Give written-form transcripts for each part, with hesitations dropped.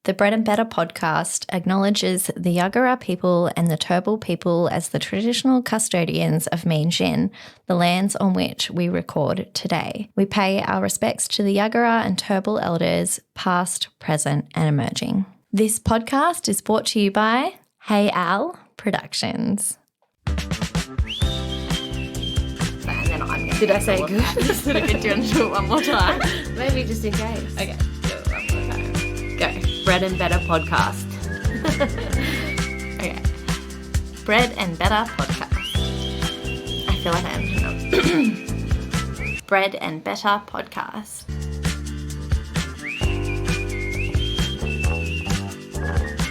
The Bread and Better podcast acknowledges the Yagara people and the Turrbal people as the traditional custodians of Meanjin, the lands on which we record today. We pay our respects to the Yagara and Turrbal elders, past, present, and emerging. This podcast is brought to you by Hey Al Productions. Did I say good? Did I get you to do it one more time? Maybe just in case. Okay, do it one more time. Go. Bread and Better podcast. Okay. Bread and Better podcast. I feel like I am. Bread and Better podcast.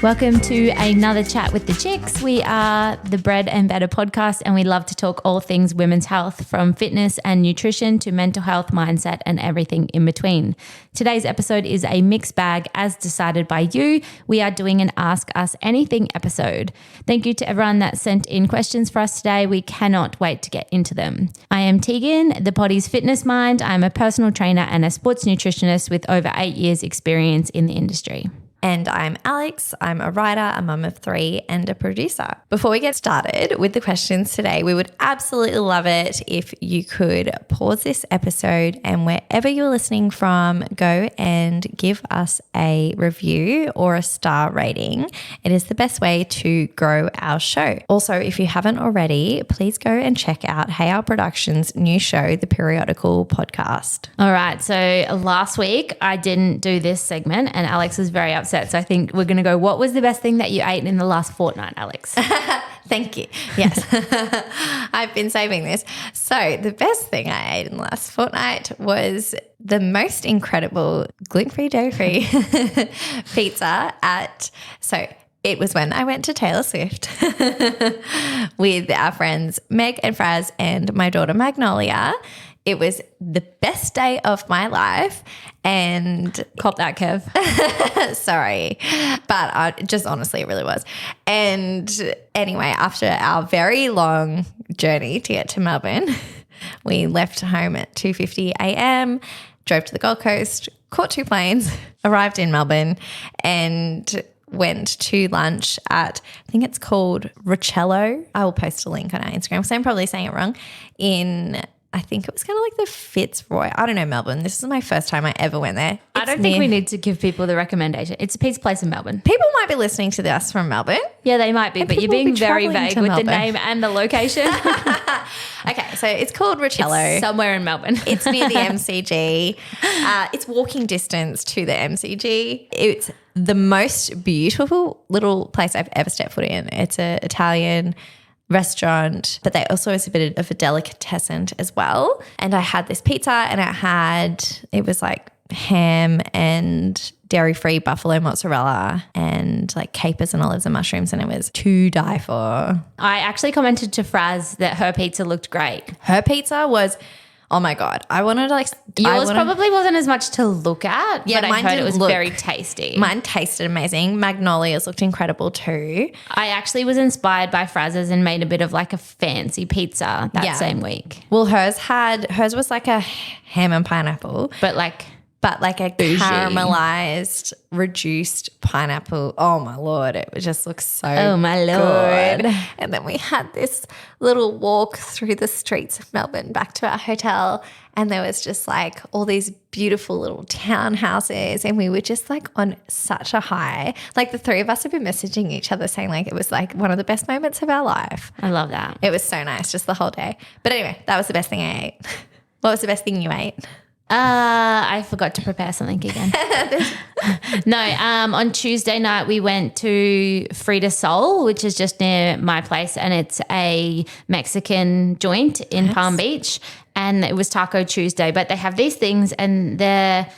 Welcome to another chat with the chicks. We are the Bread and Better podcast, and we love to talk all things women's health, from fitness and nutrition to mental health, mindset, and everything in between. Today's episode is a mixed bag as decided by you. We are doing an Ask Us Anything episode. Thank you to everyone that sent in questions for us today. We cannot wait to get into them. I am Tegan, the Body's Fitness Mind. I'm a personal trainer and a sports nutritionist with over 8 years experience in the industry. And I'm Alex. I'm a writer, a mum of 3, and a producer. Before we get started with the questions today, we would absolutely love it if you could pause this episode and wherever you're listening from, go and give us a review or a star rating. It is the best way to grow our show. Also, if you haven't already, please go and check out Hey Our Productions' new show, The Periodical Podcast. All right. So last week I didn't do this segment and Alex was very upset. So I think we're going to go, what was the best thing that you ate in the last fortnight, Alex? Thank you. Yes. I've been saving this. So the best thing I ate in the last fortnight was the most incredible gluten-free, dairy-free pizza it was when I went to Taylor Swift with our friends Meg and Fraz and my daughter Magnolia. It was the best day of my life, and cop that, Kev. Sorry, but just honestly, it really was. And anyway, after our very long journey to get to Melbourne, we left home at 2:50 a.m., drove to the Gold Coast, caught 2 planes, arrived in Melbourne, and went to lunch at, I think it's called Rocello. I will post a link on our Instagram, so I'm probably saying it wrong, I think it was kind of like the Fitzroy. I don't know, Melbourne. This is my first time I ever went there. I don't think we need to give people the recommendation. It's a pizza place in Melbourne. People might be listening to this from Melbourne. Yeah, they might be, but you're being very vague with Melbourne. the name and the location. Okay, so it's called Rocello. It's somewhere in Melbourne. It's near the MCG. It's walking distance to the MCG. It's the most beautiful little place I've ever stepped foot in. It's an Italian restaurant, but they also have a bit of a delicatessen as well. And I had this pizza and it was like ham and dairy-free buffalo mozzarella and like capers and olives and mushrooms, and it was to die for. I actually commented to Fraz that her pizza looked great. Her pizza was, oh my God. Yours probably wasn't as much to look at, yeah, but I heard it was very tasty. Mine tasted amazing. Magnolia's looked incredible too. I actually was inspired by Fraz's and made a bit of like a fancy pizza that same week. Well, hers was like a ham and pineapple. But like a bougie, caramelized, reduced pineapple. Oh my Lord, it just looks so Oh my Lord. good. And then we had this little walk through the streets of Melbourne back to our hotel, and there was just like all these beautiful little townhouses, and we were just like on such a high. Like the 3 of us have been messaging each other saying like it was like one of the best moments of our life. I love that. It was so nice just the whole day. But anyway, that was the best thing I ate. What was the best thing you ate? I forgot to prepare something again. No, on Tuesday night we went to Frida Sol, which is just near my place, and it's a Mexican joint in Palm Beach, and it was Taco Tuesday. But they have these things, and I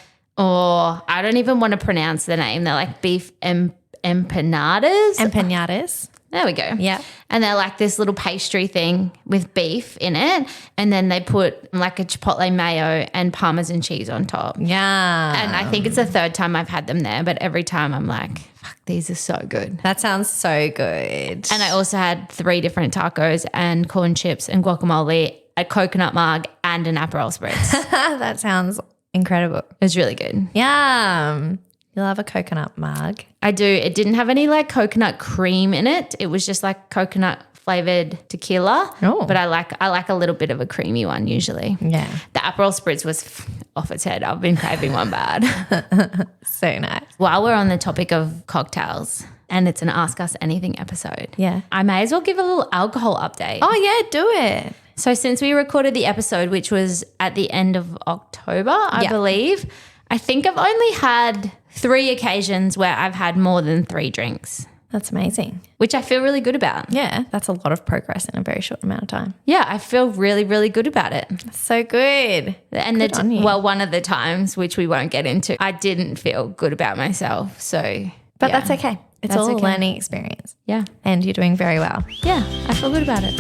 don't even want to pronounce the name. They're like beef empanadas. Empanadas. There we go. Yeah. And they're like this little pastry thing with beef in it. And then they put like a chipotle mayo and Parmesan cheese on top. Yeah. And I think it's the 3rd time I've had them there. But every time I'm like, fuck, these are so good. That sounds so good. And I also had 3 different tacos and corn chips and guacamole, a coconut mug and an Aperol Spritz. That sounds incredible. It was really good. Yeah. You love a coconut mug. I do. It didn't have any like coconut cream in it. It was just like coconut flavored tequila. Oh. But I like a little bit of a creamy one usually. Yeah. The Aperol Spritz was off its head. I've been craving one bad. So nice. While we're on the topic of cocktails, and it's an Ask Us Anything episode. Yeah. I may as well give a little alcohol update. Oh, yeah, do it. So since we recorded the episode, which was at the end of October, I believe, I think I've only had 3 occasions where I've had more than 3 drinks, That's amazing. which I feel really good about. Yeah, that's a lot of progress in a very short amount of time. Yeah, I feel really, really good about it. So good. And Good on you. one of the times, which we won't get into, I didn't feel good about myself. So, But yeah. that's okay. It's That's all a okay. learning experience. Yeah. And you're doing very well. Yeah, I feel good about it.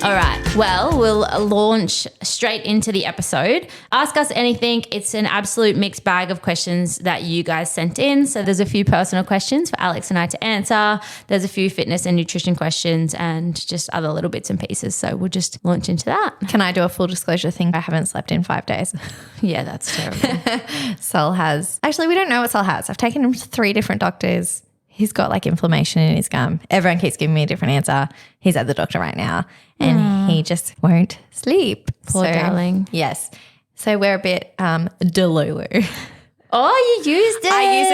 All right. Well, we'll launch straight into the episode. Ask Us Anything. It's an absolute mixed bag of questions that you guys sent in. So there's a few personal questions for Alex and I to answer. There's a few fitness and nutrition questions and just other little bits and pieces. So we'll just launch into that. Can I do a full disclosure thing? I haven't slept in 5 days. Yeah, that's terrible. Sol has. Actually, we don't know what Sol has. I've taken him to 3 different doctors. He's got like inflammation in his gum. Everyone keeps giving me a different answer. He's at the doctor right now and he just won't sleep. Poor darling. Yes. So we're a bit delulu. Oh, you used it. I use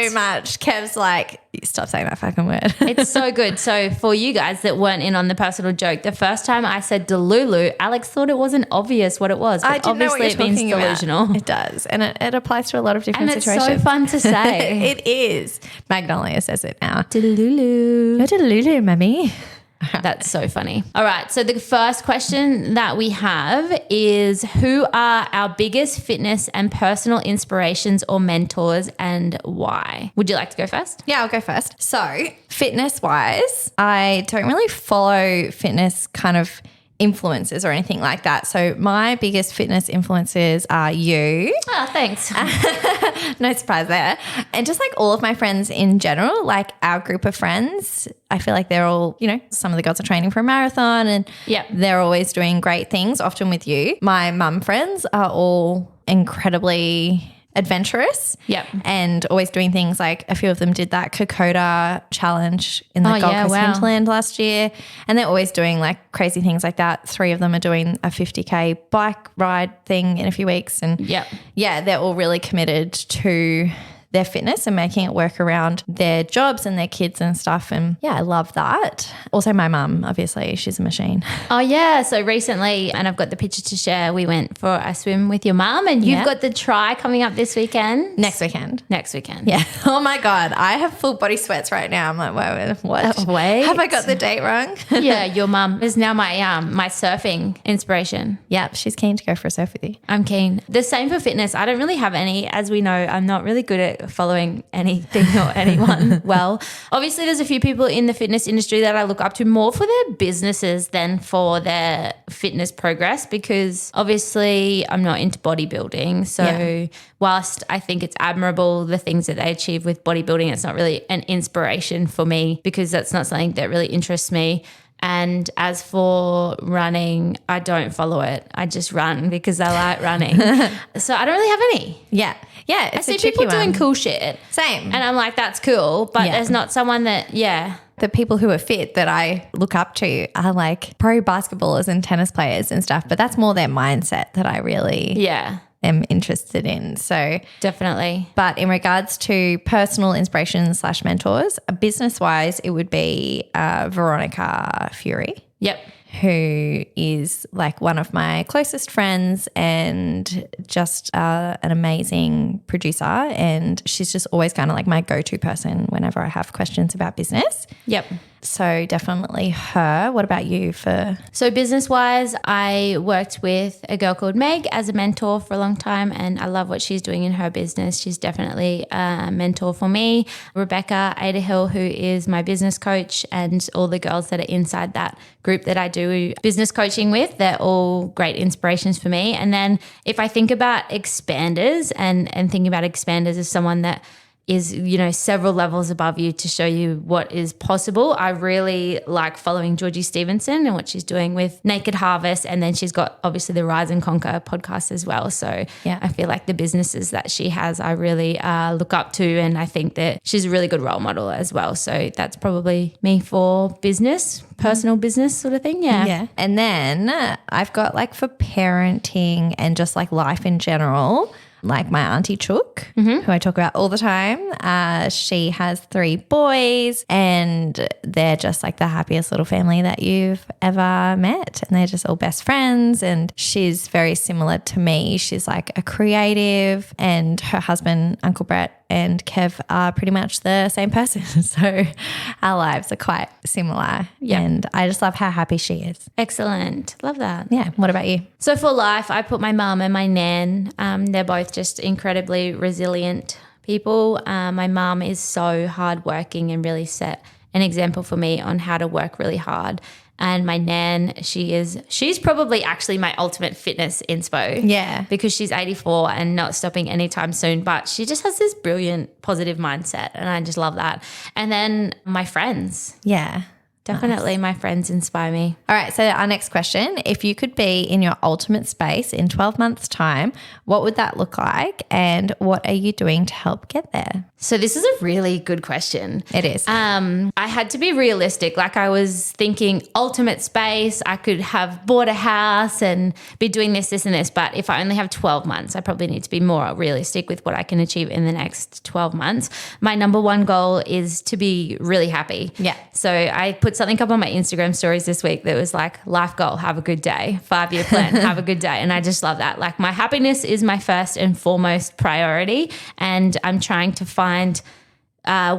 it so much. Kev's like, stop saying that fucking word. It's so good. So for you guys that weren't in on the personal joke, the first time I said delulu, Alex thought it wasn't obvious what it was. But I didn't know what obviously you're it means talking about. delusional. It does. And it applies to a lot of different And it's situations. so fun to say. It is. Magnolia says it now. Delulu. You're delulu, mummy. That's so funny. All right. So the first question that we have is, who are our biggest fitness and personal inspirations or mentors and why? Would you like to go first? Yeah, I'll go first. So, fitness wise, I don't really follow fitness kind of influencers or anything like that. So, my biggest fitness influencers are you. Oh, thanks. No surprise there. And just like all of my friends in general, like our group of friends, I feel like they're all, some of the girls are training for a marathon and Yep. they're always doing great things, often with you. My mum friends are all incredibly adventurous. Yep. And always doing things like a few of them did that Kokoda challenge in the Oh, Gold yeah, Coast wow. hinterland last year. And they're always doing like crazy things like that. 3 of them are doing a 50K bike ride thing in a few weeks. And Yep. yeah, they're all really committed to their fitness and making it work around their jobs and their kids and stuff. And yeah, I love that. Also my mum, obviously, she's a machine. Oh, yeah. So recently, and I've got the picture to share, we went for a swim with your mum and you've Yeah. got the try coming up this weekend. Next weekend. Next weekend. Yeah. Oh my God. I have full body sweats right now. I'm like, what? Wait. Have I got the date wrong? Yeah, your mum is now my surfing inspiration. Yeah, she's keen to go for a surf with you. I'm keen. The same for fitness. I don't really have any. As we know, I'm not really good at following anything or anyone well. Obviously, there's a few people in the fitness industry that I look up to more for their businesses than for their fitness progress, because obviously I'm not into bodybuilding. So Yeah. whilst I think it's admirable the things that they achieve with bodybuilding, it's not really an inspiration for me because that's not something that really interests me. And as for running, I don't follow it. I just run because I like running. So I don't really have any. Yeah. Yeah. I It's see a tricky people doing one. cool shit. Same. And I'm like, that's cool. But Yeah. there's not someone that, The people who are fit that I look up to are like pro basketballers and tennis players and stuff, but that's more their mindset that I really am interested in. So, definitely. but in regards to personal inspirations / mentors, business wise, it would be Veronica Fury, Yep. who is like one of my closest friends and just an amazing producer. And she's just always kind of like my go-to person whenever I have questions about business. Yep. So definitely her. What about you for? So business-wise, I worked with a girl called Meg as a mentor for a long time, and I love what she's doing in her business. She's definitely a mentor for me. Rebecca Adahill, who is my business coach, and all the girls that are inside that group that I do business coaching with, they're all great inspirations for me. And then if I think about expanders and thinking about expanders as someone that is, you know, several levels above you to show you what is possible. I really like following Georgie Stevenson and what she's doing with Naked Harvest. And then she's got obviously the Rise and Conquer podcast as well. So I feel like the businesses that she has, I really look up to. And I think that she's a really good role model as well. So that's probably me for business, personal business sort of thing. Yeah. And then I've got like for parenting and just like life in general, like my auntie Chook, who I talk about all the time. She has 3 boys and they're just like the happiest little family that you've ever met. And they're just all best friends. And she's very similar to me. She's like a creative, and her husband, Uncle Brett, and Kev are pretty much the same person. So our lives are quite similar. Yeah. And I just love how happy she is. Excellent. Love that. Yeah. What about you? So for life, I put my mum and my nan. They're both just incredibly resilient people. My mum is so hardworking and really set an example for me on how to work really hard. And my nan, she's probably actually my ultimate fitness inspo. Yeah. Because she's 84 and not stopping anytime soon, but she just has this brilliant positive mindset, and I just love that. And then my friends. Yeah. Definitely my friends inspire me. All right. So our next question, if you could be in your ultimate space in 12 months' time, what would that look like? And what are you doing to help get there? So this is a really good question. It is. I had to be realistic. Like I was thinking ultimate space, I could have bought a house and be doing this, and this. But if I only have 12 months, I probably need to be more realistic with what I can achieve in the next 12 months. My number one goal is to be really happy. Yeah. So I put something up on my Instagram stories this week that was like, life goal, have a good day, 5-year plan, have a good day. And I just love that. Like my happiness is my first and foremost priority. And I'm trying to find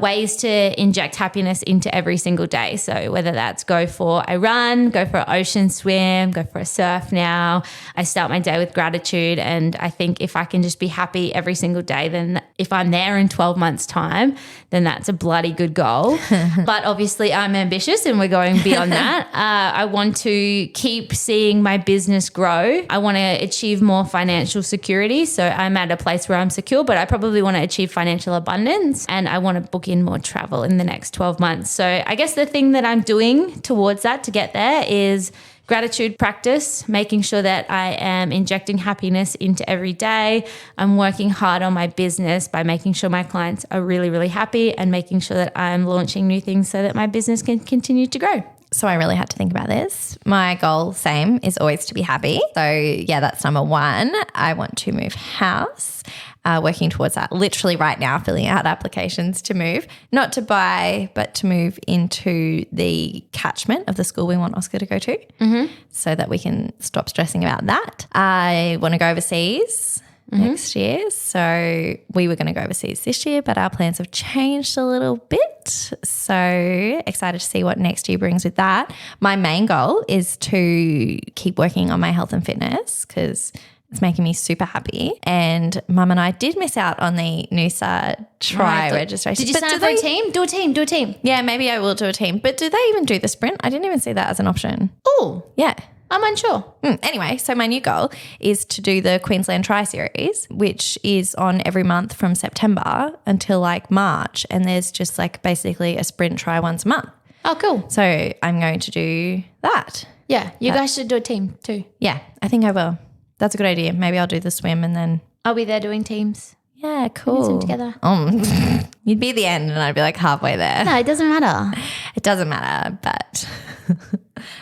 ways to inject happiness into every single day. So whether that's go for a run, go for an ocean swim, go for a surf now. I start my day with gratitude. And I think if I can just be happy every single day, then if I'm there in 12 months' time, then that's a bloody good goal. But obviously I'm ambitious and we're going beyond that. I want to keep seeing my business grow. I want to achieve more financial security. So I'm at a place where I'm secure, but I probably want to achieve financial abundance, and I want to book in more travel in the next 12 months. So I guess the thing that I'm doing towards that to get there is gratitude practice, making sure that I am injecting happiness into every day. I'm working hard on my business by making sure my clients are really, really happy, and making sure that I'm launching new things so that my business can continue to grow. So I really had to think about this. My goal, same, is always to be happy. So yeah, that's number one. I want to move house. Working towards that literally right now, filling out applications to move, not to buy, but to move into the catchment of the school we want Oscar to go to, so that we can stop stressing about that. I want to go overseas next year. So we were going to go overseas this year, but our plans have changed a little bit. So excited to see what next year brings with that. My main goal is to keep working on my health and fitness, because it's making me super happy. And Mum and I did miss out on the Noosa registration. Did you sign up for a team? Do a team. Yeah, maybe I will do a team. But do they even do the sprint? I didn't even see that as an option. Oh, yeah. I'm unsure. Anyway, so my new goal is to do the Queensland Tri Series, which is on every month from September until like March. And there's just like basically a sprint try once a month. Oh, cool. So I'm going to do that. Yeah, you guys should do a team too. Yeah, I think I will. That's a good idea. Maybe I'll do the swim and then. I'll be there doing teams. Yeah, cool. Swim together. You'd be at the end and I'd be like halfway there. No, it doesn't matter. It doesn't matter, but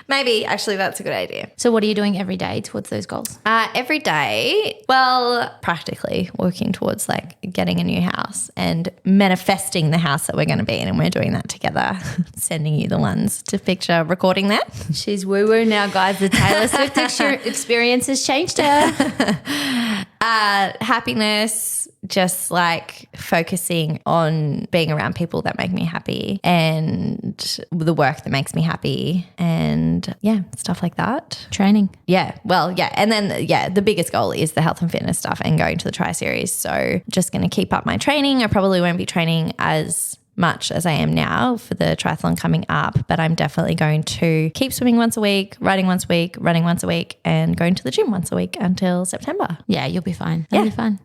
maybe actually that's a good idea. So what are you doing every day towards those goals? Every day, well, practically working towards like getting a new house and manifesting the house that we're going to be in, and we're doing that together, sending you the ones to picture recording that. She's woo-woo now, guys. The Taylor Swift experience has changed her. Happiness, just like focusing on being around people that make me happy, and the work that makes me happy, and yeah, stuff like that. Training. Yeah. Well, yeah. And then, yeah, the biggest goal is the health and fitness stuff and going to the Tri Series. So just going to keep up my training. I probably won't be training as much as I am now for the triathlon coming up, but I'm definitely going to keep swimming once a week, riding once a week, running once a week, and going to the gym once a week until September. Yeah, you'll be fine. That'll be fine.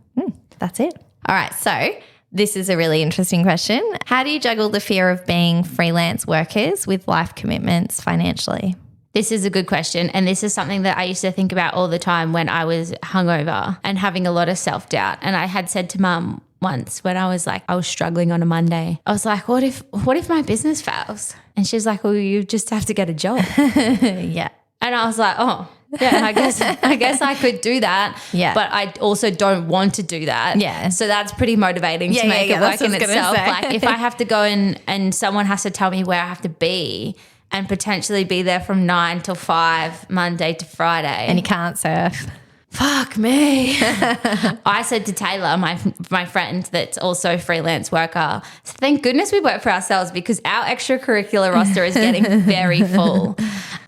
That's it. All right. So This is a really interesting question. How do you juggle the fear of being freelance workers with life commitments financially? This is a good question. And this is something that I used to think about all the time when I was hungover and having a lot of self-doubt. And I had said to Mum once when I was struggling on a Monday, I was like, what if my business fails? And she's like, well, you just have to get a job. Yeah. And I was like, oh, yeah, and I guess I could do that. Yeah. But I also don't want to do that. Yeah. So that's pretty motivating to make it work in itself. Say. Like if I have to go and someone has to tell me where I have to be and potentially be there from 9 till 5, Monday to Friday. And you can't surf. Fuck me. I said to Taylor, my friend that's also a freelance worker, thank goodness we work for ourselves because our extracurricular roster is getting very full.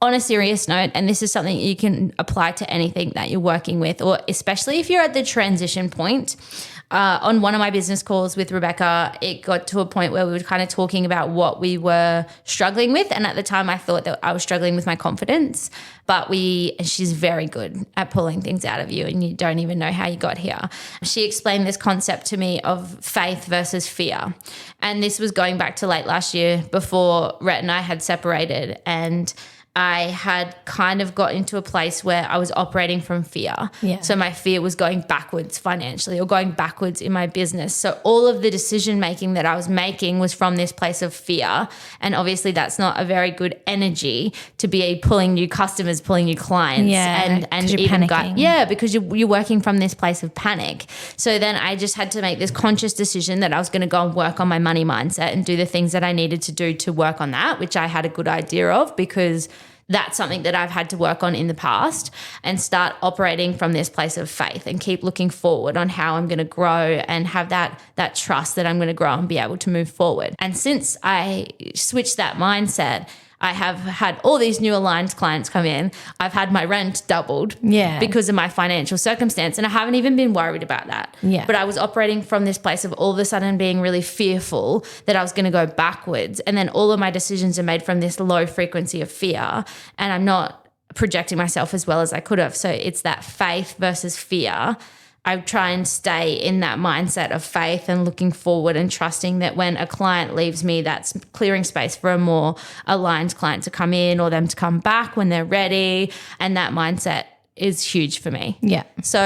On a serious note, and this is something you can apply to anything that you're working with, or especially if you're at the transition point. On one of my business calls with Rebecca, it got to a point where we were kind of talking about what we were struggling with. And at the time I thought that I was struggling with my confidence, but she's very good at pulling things out of you and you don't even know how you got here. She explained this concept to me of faith versus fear. And this was going back to late last year before Rhett and I had separated, and I had kind of got into a place where I was operating from fear. Yeah. So my fear was going backwards financially or going backwards in my business. So all of the decision making that I was making was from this place of fear. And obviously that's not a very good energy to be pulling new customers, pulling new clients. Yeah, and you're even panicking. because you're working from this place of panic. So then I just had to make this conscious decision that I was going to go and work on my money mindset and do the things that I needed to do to work on that, which I had a good idea of because that's something that I've had to work on in the past, and start operating from this place of faith and keep looking forward on how I'm going to grow and have that trust that I'm going to grow and be able to move forward. And since I switched that mindset, I have had all these new aligned clients come in. I've had my rent doubled because of my financial circumstance, and I haven't even been worried about that. Yeah. But I was operating from this place of all of a sudden being really fearful that I was going to go backwards, and then all of my decisions are made from this low frequency of fear, and I'm not projecting myself as well as I could have. So it's that faith versus fear. I try and stay in that mindset of faith and looking forward and trusting that when a client leaves me, that's clearing space for a more aligned client to come in or them to come back when they're ready. And that mindset is huge for me. Yeah. So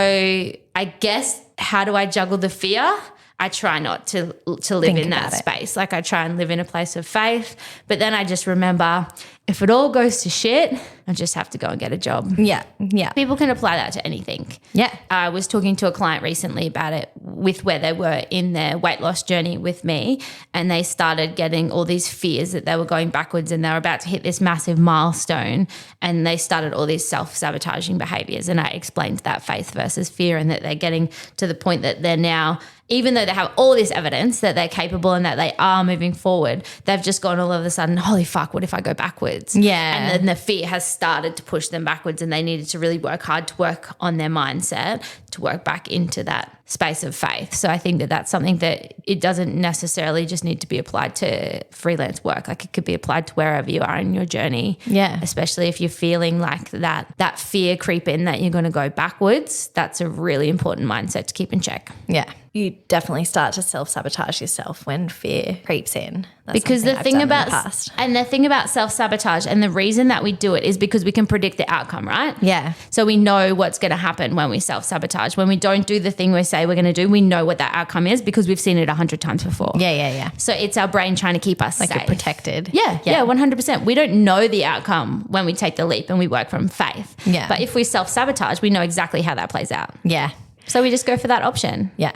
I guess, how do I juggle the fear? I try not to live in that space. Like I try and live in a place of faith, but then I just remember if it all goes to shit, I just have to go and get a job. Yeah. Yeah. People can apply that to anything. Yeah. I was talking to a client recently about it with where they were in their weight loss journey with me, and they started getting all these fears that they were going backwards and they were about to hit this massive milestone, and they started all these self-sabotaging behaviors. And I explained that faith versus fear, and that they're getting to the point that they're now, even though they have all this evidence that they're capable and that they are moving forward, they've just gone all of a sudden, holy fuck, what if I go backwards? Yeah. And then the fear has started to push them backwards, and they needed to really work hard to work on their mindset to work back into that space of faith. So I think that that's something that it doesn't necessarily just need to be applied to freelance work. Like it could be applied to wherever you are in your journey. Yeah. Especially if you're feeling like that fear creep in that you're going to go backwards. That's a really important mindset to keep in check. Yeah. You definitely start to self-sabotage yourself when fear creeps in. That's because the thing about self-sabotage, and the reason that we do it is because we can predict the outcome, right? Yeah. So we know what's going to happen when we self-sabotage. When we don't do the thing we say we're going to do, we know what that outcome is because we've seen it 100 times before. Yeah. So it's our brain trying to keep us like safe. you're protected. Yeah, 100%. We don't know the outcome when we take the leap and we work from faith. Yeah. But if we self-sabotage, we know exactly how that plays out. Yeah. So we just go for that option. Yeah.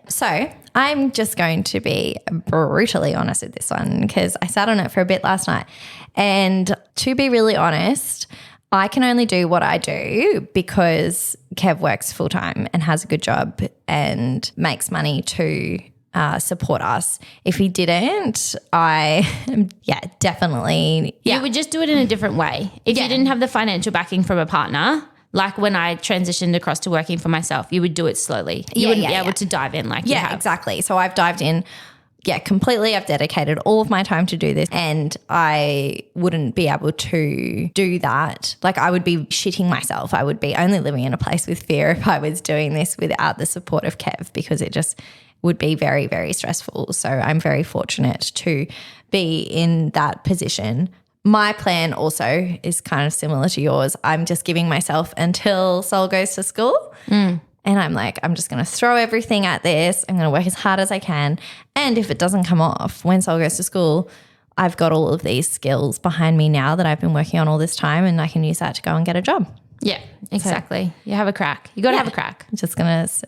So I'm just going to be brutally honest with this one because I sat on it for a bit last night. And to be really honest, I can only do what I do because Kev works full time and has a good job and makes money to support us. If he didn't, definitely. Yeah. You would just do it in a different way. If you didn't have the financial backing from a partner, like when I transitioned across to working for myself, you would do it slowly. You wouldn't be able to dive in like you have. Yeah, exactly. So I've dived in, completely. I've dedicated all of my time to do this, and I wouldn't be able to do that. Like I would be shitting myself. I would be only living in a place with fear if I was doing this without the support of Kev, because it just would be very, very stressful. So I'm very fortunate to be in that position. My plan also is kind of similar to yours. I'm just giving myself until Sol goes to school. And I'm like, I'm just going to throw everything at this. I'm going to work as hard as I can. And if it doesn't come off when Sol goes to school, I've got all of these skills behind me now that I've been working on all this time, and I can use that to go and get a job. Yeah, exactly. So, you have a crack. You got to have a crack. I'm just going to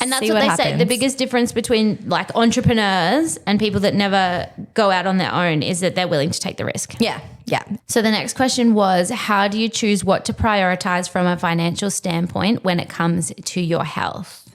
And that's what they say. The biggest difference between like entrepreneurs and people that never go out on their own is that they're willing to take the risk. Yeah. Yeah. So the next question was, how do you choose what to prioritize from a financial standpoint when it comes to your health?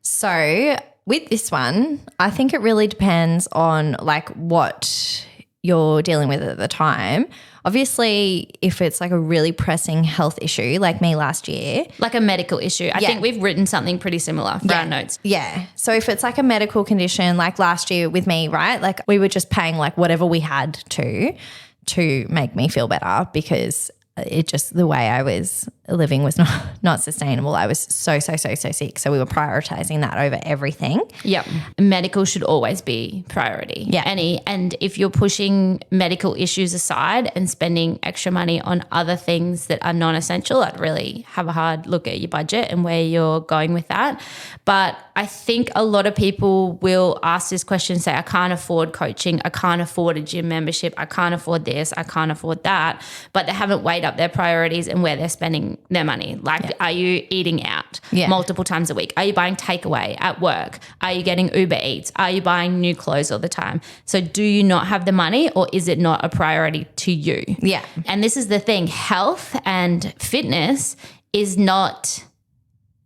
So with this one, I think it really depends on like what you're dealing with at the time. Obviously, if it's like a really pressing health issue like me last year. Like a medical issue. I think we've written something pretty similar for our notes. Yeah. So if it's like a medical condition like last year with me, right, like we were just paying like whatever we had to make me feel better, because it just, the way I was living was not sustainable. I was so sick. So we were prioritizing that over everything. Yep. Medical should always be priority. Yeah. And if you're pushing medical issues aside and spending extra money on other things that are non-essential, I'd really have a hard look at your budget and where you're going with that. But I think a lot of people will ask this question, say, I can't afford coaching, I can't afford a gym membership, I can't afford this, I can't afford that, but they haven't weighed up their priorities and where they're spending their money. Like, are you eating out multiple times a week? Are you buying takeaway at work? Are you getting Uber Eats? Are you buying new clothes all the time? So do you not have the money, or is it not a priority to you? Yeah. And this is the thing, health and fitness is not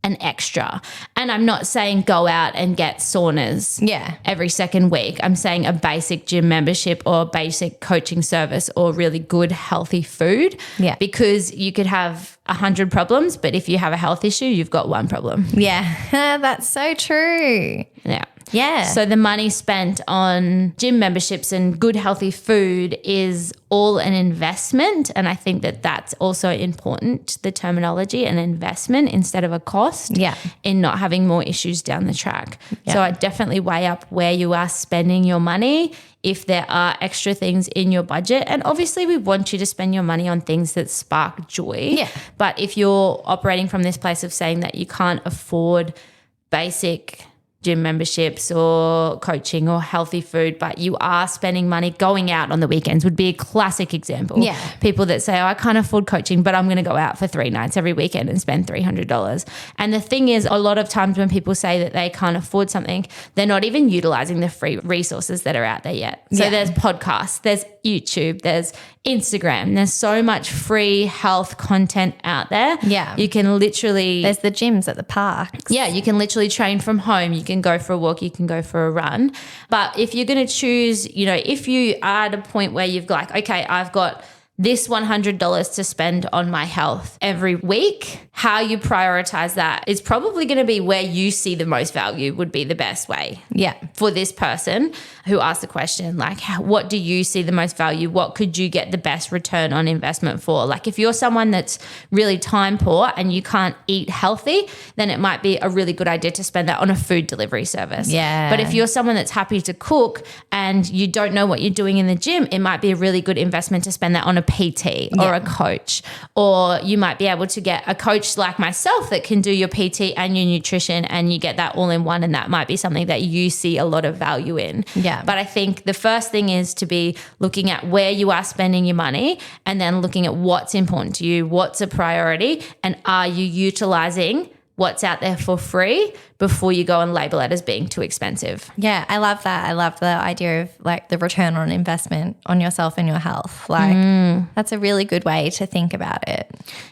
an extra. And I'm not saying go out and get saunas every second week. I'm saying a basic gym membership or a basic coaching service or really good healthy food. Yeah. Because you could have 100 problems, but if you have a health issue, you've got one problem. Yeah. That's so true. Yeah. Yeah. So the money spent on gym memberships and good healthy food is all an investment. And I think that that's also important, the terminology, an investment instead of a cost in not having more issues down the track. Yeah. So I definitely weigh up where you are spending your money, if there are extra things in your budget. And obviously we want you to spend your money on things that spark joy. Yeah. But if you're operating from this place of saying that you can't afford basic gym memberships or coaching or healthy food, but you are spending money going out on the weekends would be a classic example. Yeah. People that say, oh, I can't afford coaching, but I'm going to go out for 3 nights every weekend and spend $300. And the thing is, a lot of times when people say that they can't afford something, they're not even utilizing the free resources that are out there yet. So there's podcasts, there's YouTube, there's Instagram, there's so much free health content out there. Yeah. You can literally... There's the gyms at the parks. Yeah, you can literally train from home. You can go for a walk, you can go for a run. But if you're going to choose, you know, if you are at a point where you've got like, okay, I've got this $100 to spend on my health every week, how you prioritize that is probably going to be where you see the most value would be the best way. Yeah. For this person who asked the question, like, what do you see the most value? What could you get the best return on investment for? Like, if you're someone that's really time poor and you can't eat healthy, then it might be a really good idea to spend that on a food delivery service. Yeah. But if you're someone that's happy to cook and you don't know what you're doing in the gym, it might be a really good investment to spend that on a PT or a coach. Or you might be able to get a coach like myself that can do your PT and your nutrition, and you get that all in one, and that might be something that you see a lot of value in. Yeah. But I think the first thing is to be looking at where you are spending your money, and then looking at what's important to you, what's a priority, and are you utilizing what's out there for free before you go and label it as being too expensive. Yeah, I love that. I love the idea of like the return on investment on yourself and your health. Like that's a really good way to think about it.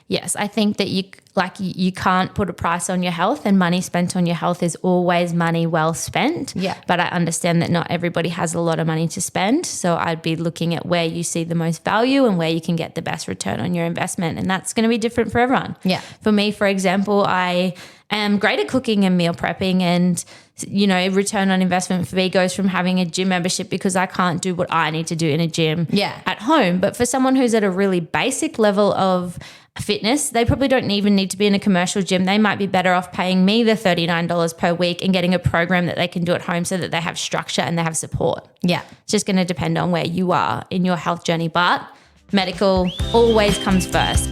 Yes, I think that you can't put a price on your health, and money spent on your health is always money well spent. Yeah. But I understand that not everybody has a lot of money to spend. So I'd be looking at where you see the most value and where you can get the best return on your investment. And that's going to be different for everyone. Yeah. For me, for example, I am great at cooking and meal prepping, and you know, return on investment for me goes from having a gym membership because I can't do what I need to do in a gym at home. But for someone who's at a really basic level of fitness, they probably don't even need to be in a commercial gym. They might be better off paying me the $39 per week and getting a program that they can do at home so that they have structure and they have support. Yeah. It's just going to depend on where you are in your health journey, but medical always comes first.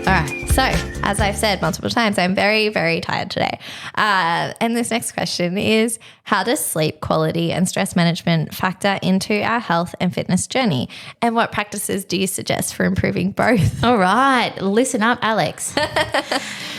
All right. So, as I've said multiple times, I'm very, very tired today. And this next question is, how does sleep quality and stress management factor into our health and fitness journey? And what practices do you suggest for improving both? All right. Listen up, Alex.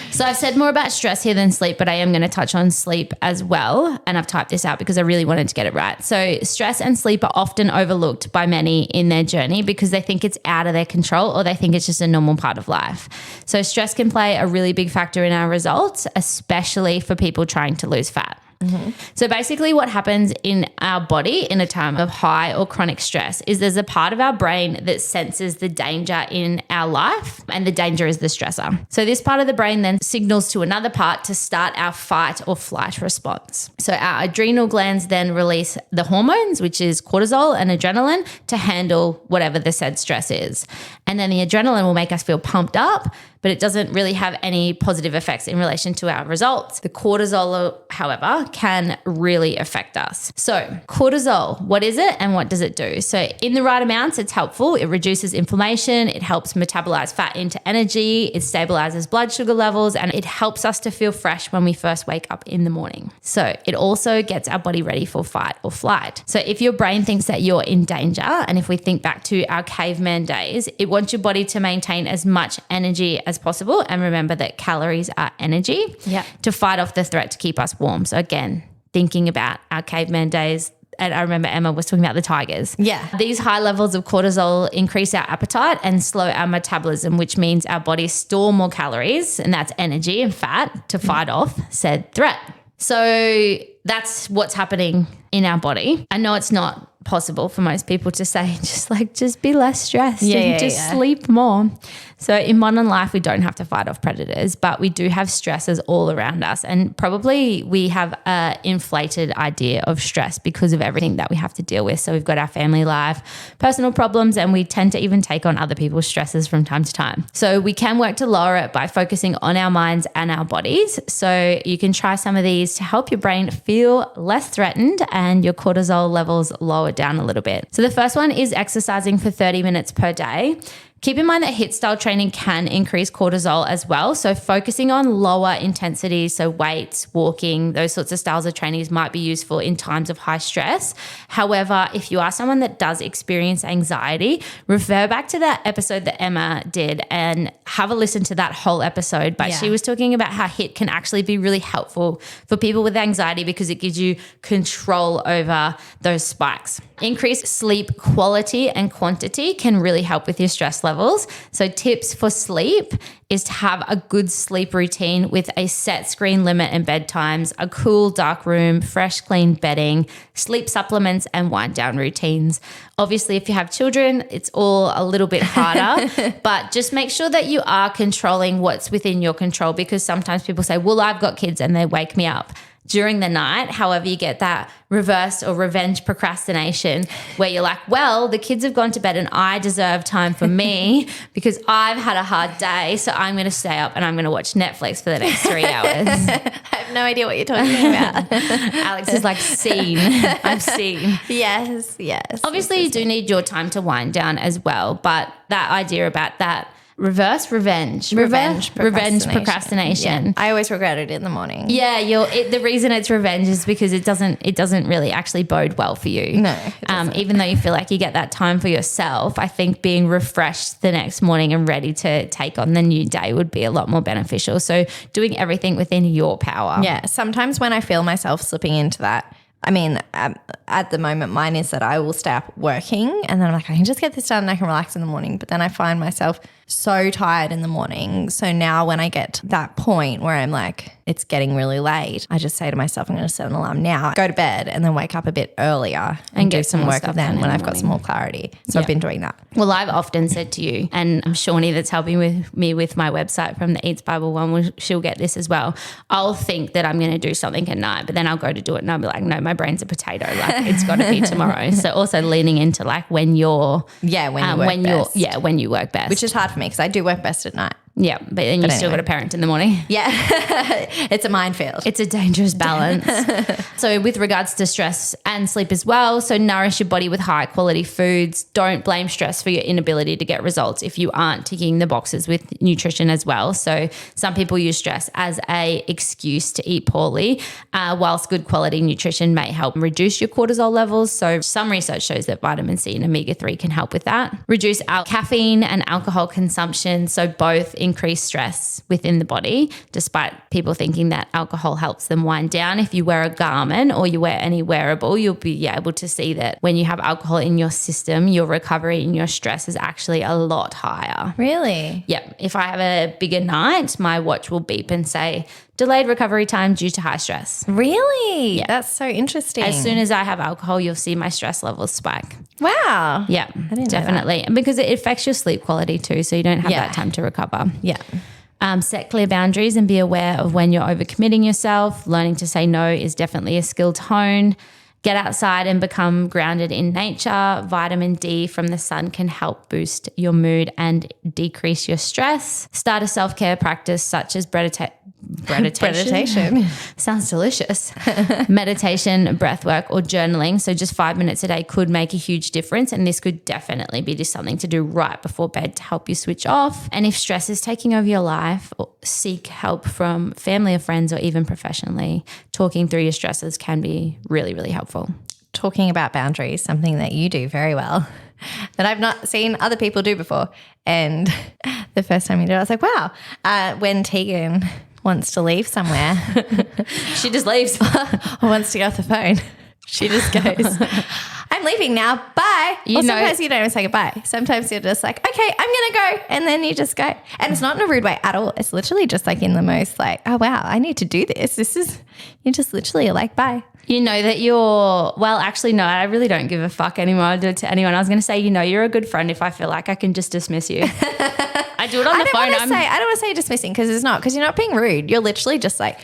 So I've said more about stress here than sleep, but I am going to touch on sleep as well. And I've typed this out because I really wanted to get it right. So stress and sleep are often overlooked by many in their journey because they think it's out of their control or they think it's just a normal part of life. So stress can play a really big factor in our results, especially for people trying to lose fat. Mm-hmm. So basically what happens in our body in a time of high or chronic stress is there's a part of our brain that senses the danger in our life, and the danger is the stressor. So this part of the brain then signals to another part to start our fight or flight response. So our adrenal glands then release the hormones, which is cortisol and adrenaline, to handle whatever the said stress is. And then the adrenaline will make us feel pumped up, but it doesn't really have any positive effects in relation to our results. The cortisol, however, can really affect us. So cortisol, what is it and what does it do? So in the right amounts, it's helpful. It reduces inflammation. It helps metabolize fat into energy. It stabilizes blood sugar levels, and it helps us to feel fresh when we first wake up in the morning. So it also gets our body ready for fight or flight. So if your brain thinks that you're in danger, and if we think back to our caveman days, it wants your body to maintain as much energy as possible. And remember that calories are energy to fight off the threat to keep us warm. So again, thinking about our caveman days, and I remember Emma was talking about the tigers. Yeah. These high levels of cortisol increase our appetite and slow our metabolism, which means our bodies store more calories, and that's energy and fat, to fight off said threat. So that's what's happening in our body. I know it's not possible for most people to say, just be less stressed and sleep more. So in modern life, we don't have to fight off predators, but we do have stressors all around us. And probably we have an inflated idea of stress because of everything that we have to deal with. So we've got our family life, personal problems, and we tend to even take on other people's stresses from time to time. So we can work to lower it by focusing on our minds and our bodies. So you can try some of these to help your brain feel less threatened and your cortisol levels lower down a little bit. So the first one is exercising for 30 minutes per day. Keep in mind that HIIT style training can increase cortisol as well. So focusing on lower intensity, so weights, walking, those sorts of styles of trainings might be useful in times of high stress. However, if you are someone that does experience anxiety, refer back to that episode that Emma did and have a listen to that whole episode. But she was talking about how HIIT can actually be really helpful for people with anxiety because it gives you control over those spikes. Increased sleep quality and quantity can really help with your stress levels. So tips for sleep is to have a good sleep routine with a set screen limit and bedtimes, a cool dark room, fresh clean bedding, sleep supplements, and wind down routines. Obviously, if you have children, it's all a little bit harder, but just make sure that you are controlling what's within your control, because sometimes people say, well, I've got kids and they wake me up during the night. However, you get that reverse or revenge procrastination where you're like, well, the kids have gone to bed and I deserve time for me because I've had a hard day. So I'm going to stay up and I'm going to watch Netflix for the next 3 hours. I have no idea what you're talking about. Alex is like, seen. I've seen. Yes. Obviously, you do need your time to wind down as well. But that idea about that revenge procrastination. Yeah. I always regret it in the morning. Yeah, the reason it's revenge is because it doesn't really actually bode well for you. No, even though you feel like you get that time for yourself, I think being refreshed the next morning and ready to take on the new day would be a lot more beneficial. So doing everything within your power. Yeah, sometimes when I feel myself slipping into that, I mean, at the moment, mine is that I will stay up working and then I'm like, I can just get this done and I can relax in the morning. But then I find myself so tired in the morning. So now when I get to that point where I'm like, it's getting really late, I just say to myself, I'm going to set an alarm now, go to bed, and then wake up a bit earlier and do some work then when I've got some more clarity. So I've been doing that. Well, I've often said to you, and Shawnee that's helping with me with my website from the Eats Bible one, she'll get this as well. I'll think that I'm going to do something at night, but then I'll go to do it and I'll be like, no, my brain's a potato. Like it's got to be tomorrow. So also leaning into like when you're when you work best, which is hard for me because I do work best at night. Yeah, but then you still got a parent in the morning. Yeah, it's a minefield. It's a dangerous balance. So with regards to stress and sleep as well, so nourish your body with high quality foods. Don't blame stress for your inability to get results if you aren't ticking the boxes with nutrition as well. So some people use stress as a excuse to eat poorly, whilst good quality nutrition may help reduce your cortisol levels. So some research shows that vitamin C and omega-3 can help with that. Reduce caffeine and alcohol consumption. So both increase stress within the body, despite people thinking that alcohol helps them wind down. If you wear a garment or you wear any wearable, you'll be able to see that when you have alcohol in your system, your recovery and your stress is actually a lot higher. Really? Yeah. If I have a bigger night, my watch will beep and say, delayed recovery time due to high stress. Really? Yeah. That's so interesting. As soon as I have alcohol, you'll see my stress levels spike. Wow. Yeah, definitely. And because it affects your sleep quality too, so you don't have that time to recover. Yeah. Set clear boundaries and be aware of when you're overcommitting yourself. Learning to say no is definitely a skill to hone. Get outside and become grounded in nature. Vitamin D from the sun can help boost your mood and decrease your stress. Start a self-care practice such as meditation. Sounds delicious. Meditation, breath work, or journaling. So just 5 minutes a day could make a huge difference. And this could definitely be just something to do right before bed to help you switch off. And if stress is taking over your life, seek help from family or friends or even professionally. Talking through your stresses can be really, really helpful. Talking about boundaries, something that you do very well that I've not seen other people do before. And the first time you did it, I was like, wow. When Tegan wants to leave somewhere, she just leaves. Or wants to get off the phone, she just goes, I'm leaving now, bye. Sometimes you don't even say goodbye. Sometimes you're just like, okay, I'm going to go. And then you just go. And it's not in a rude way at all. It's literally just like in the most like, oh, wow, I need to do this. You just literally like, bye. You know that actually, no, I really don't give a fuck anymore. I'll do it to anyone. I was going to say, you're a good friend if I feel like I can just dismiss you. I do it on the phone. I don't want to say dismissing because you're not being rude. You're literally just like,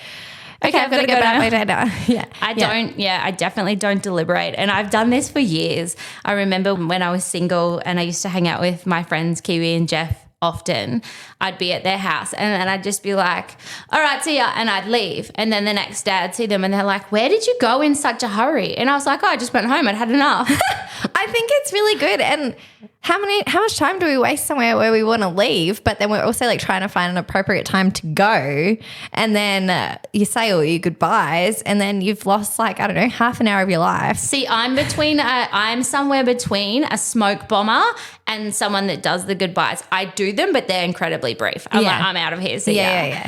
okay, I've got to go back my day now. Yeah. I definitely don't deliberate. And I've done this for years. I remember when I was single and I used to hang out with my friends, Kiwi and Jeff, often. I'd be at their house and then I'd just be like, all right, see ya. And I'd leave. And then the next day I'd see them and they're like, where did you go in such a hurry? And I was like, oh, I just went home. I'd had enough. I think it's really good. And how much time do we waste somewhere where we want to leave, but then we're also like trying to find an appropriate time to go, and then you say all your goodbyes, and then you've lost like, I don't know, half an hour of your life. See, I'm somewhere between a smoke bomber and someone that does the goodbyes. I do them, but they're incredibly brief. I'm like, I'm out of here. See ya.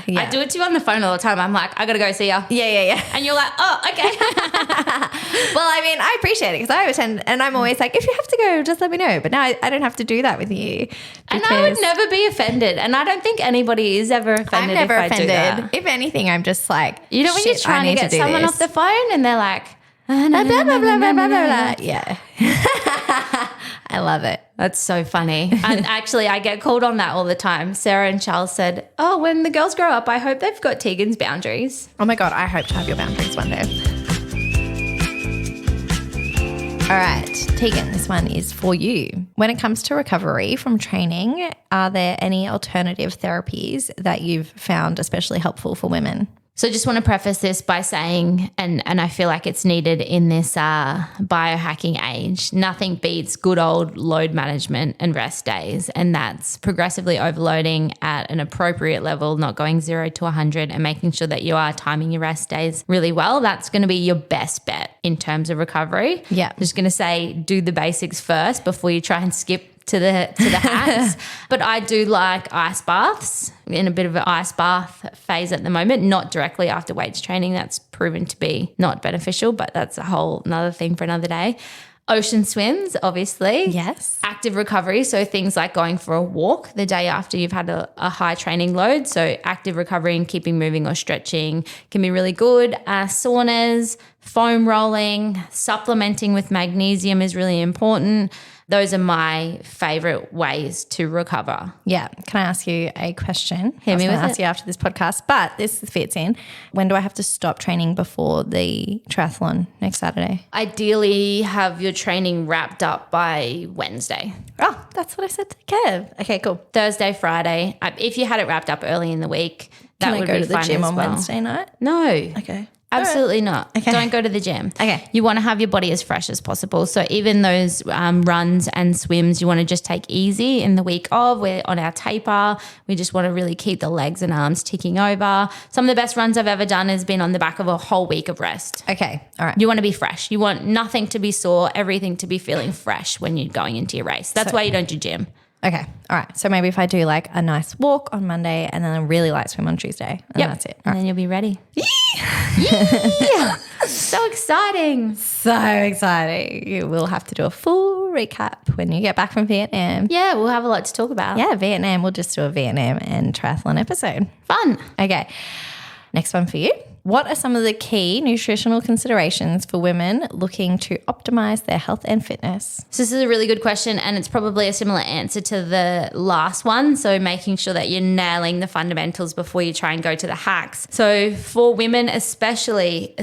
Yeah. I do it to you on the phone all the time. I'm like, I got to go, see ya. Yeah. And you're like, oh, okay. Well, I mean, I appreciate it because I attend and I'm always like, if you have to go, just let me know. But now I don't have to do that with you. And I would never be offended. And I don't think anybody is ever offended. I'm never offended. I do that. If anything, I'm just like, you know, when you're trying to get someone off the phone and they're like, blah, blah, blah, blah, blah, blah, blah. Yeah. I love it. That's so funny. And actually, I get called on that all the time. Sarah and Charles said, oh, when the girls grow up, I hope they've got Tegan's boundaries. Oh my God, I hope to have your boundaries one day. All right, Tegan, this one is for you. When it comes to recovery from training, are there any alternative therapies that you've found especially helpful for women? So I just want to preface this by saying, and I feel like it's needed in this biohacking age, nothing beats good old load management and rest days. And that's progressively overloading at an appropriate level, not going 0 to 100, and making sure that you are timing your rest days really well. That's going to be your best bet in terms of recovery. Yeah. I'm just going to say do the basics first before you try and skip to the hacks. But I do like ice baths, in a bit of an ice bath phase at the moment, not directly after weights training. That's proven to be not beneficial, but that's a whole another thing for another day. Ocean swims, obviously. Yes. Active recovery, so things like going for a walk the day after you've had a high training load. So active recovery and keeping moving or stretching can be really good. Saunas, foam rolling, supplementing with magnesium is really important. Those are my favorite ways to recover. Yeah. Can I ask you a question? Hit me with I ask you after this podcast, but this fits in. When do I have to stop training before the triathlon next Saturday? Ideally, have your training wrapped up by Wednesday. Oh, that's what I said to Kev. Okay, cool. Thursday, Friday. If you had it wrapped up early in the week, that Can would I go be to the fine gym as on well. Wednesday night? No. Okay. Absolutely not. Okay. Don't go to the gym. Okay. You want to have your body as fresh as possible. So even those runs and swims, you want to just take easy in the week of. We're on our taper. We just want to really keep the legs and arms ticking over. Some of the best runs I've ever done has been on the back of a whole week of rest. Okay. All right. You want to be fresh. You want nothing to be sore, everything to be feeling fresh when you're going into your race. That's why you don't do gym. Okay. All right. So maybe if I do like a nice walk on Monday and then a really light swim on Tuesday, and that's it. All And right. then you'll be ready. Yeah. So exciting. So exciting. You will have to do a full recap when you get back from Vietnam. Yeah, we'll have a lot to talk about. Yeah, Vietnam. We'll just do a Vietnam and triathlon episode. Fun. Okay. Next one for you. What are some of the key nutritional considerations for women looking to optimize their health and fitness? So this is a really good question, and it's probably a similar answer to the last one. So making sure that you're nailing the fundamentals before you try and go to the hacks. So for women especially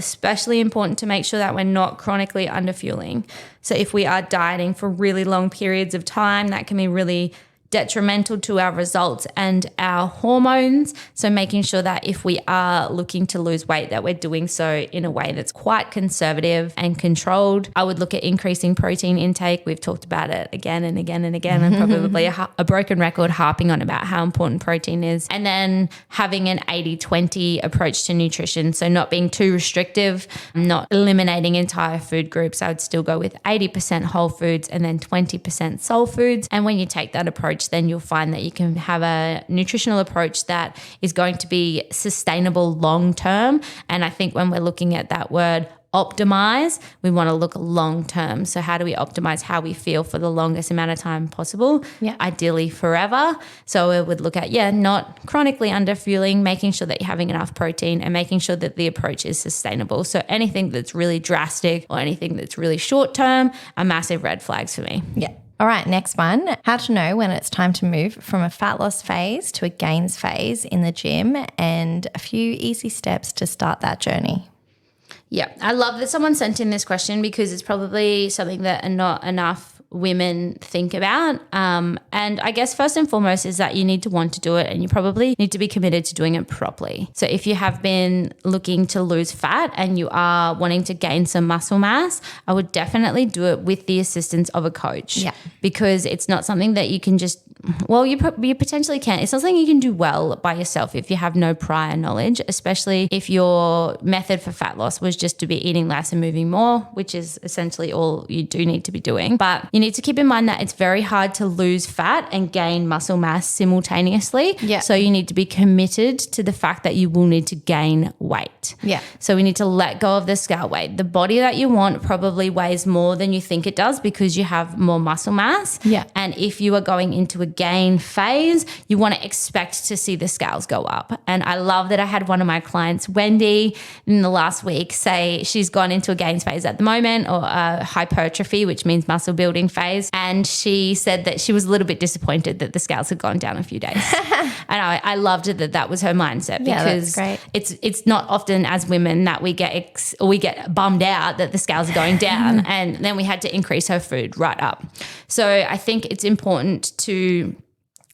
important to make sure that we're not chronically underfueling. So if we are dieting for really long periods of time, that can be really detrimental to our results and our hormones. So making sure that if we are looking to lose weight, that we're doing so in a way that's quite conservative and controlled. I would look at increasing protein intake. We've talked about it again and again and again, and probably a broken record harping on about how important protein is. And then having an 80-20 approach to nutrition. So not being too restrictive, not eliminating entire food groups. I would still go with 80% whole foods and then 20% soul foods. And when you take that approach, then you'll find that you can have a nutritional approach that is going to be sustainable long term. And I think when we're looking at that word optimize, we want to look long term. So how do we optimize how we feel for the longest amount of time possible? Yeah. Ideally forever. So we would look at, not chronically underfueling, making sure that you're having enough protein and making sure that the approach is sustainable. So anything that's really drastic or anything that's really short term are massive red flags for me. Yeah. All right, next one. How to know when it's time to move from a fat loss phase to a gains phase in the gym, and a few easy steps to start that journey. Yeah, I love that someone sent in this question because it's probably something that not enough women think about. And I guess first and foremost is that you need to want to do it, and you probably need to be committed to doing it properly. So if you have been looking to lose fat and you are wanting to gain some muscle mass, I would definitely do it with the assistance of a coach. Yeah. Because it's not something that you can just, you potentially can. It's not something you can do well by yourself if you have no prior knowledge, especially if your method for fat loss was just to be eating less and moving more, which is essentially all you do need to be doing. But you need to keep in mind that it's very hard to lose fat and gain muscle mass simultaneously. Yeah. So you need to be committed to the fact that you will need to gain weight. Yeah. So we need to let go of the scale weight. The body that you want probably weighs more than you think it does because you have more muscle mass. Yeah. And if you are going into a gain phase, you want to expect to see the scales go up. And I love that I had one of my clients, Wendy, in the last week say she's gone into a gains phase at the moment, or a hypertrophy, which means muscle building phase. And she said that she was a little bit disappointed that the scales had gone down a few days. And I loved it that was her mindset, because that's great. It's not often as women that we get bummed out that the scales are going down, and then we had to increase her food right up. So I think it's important to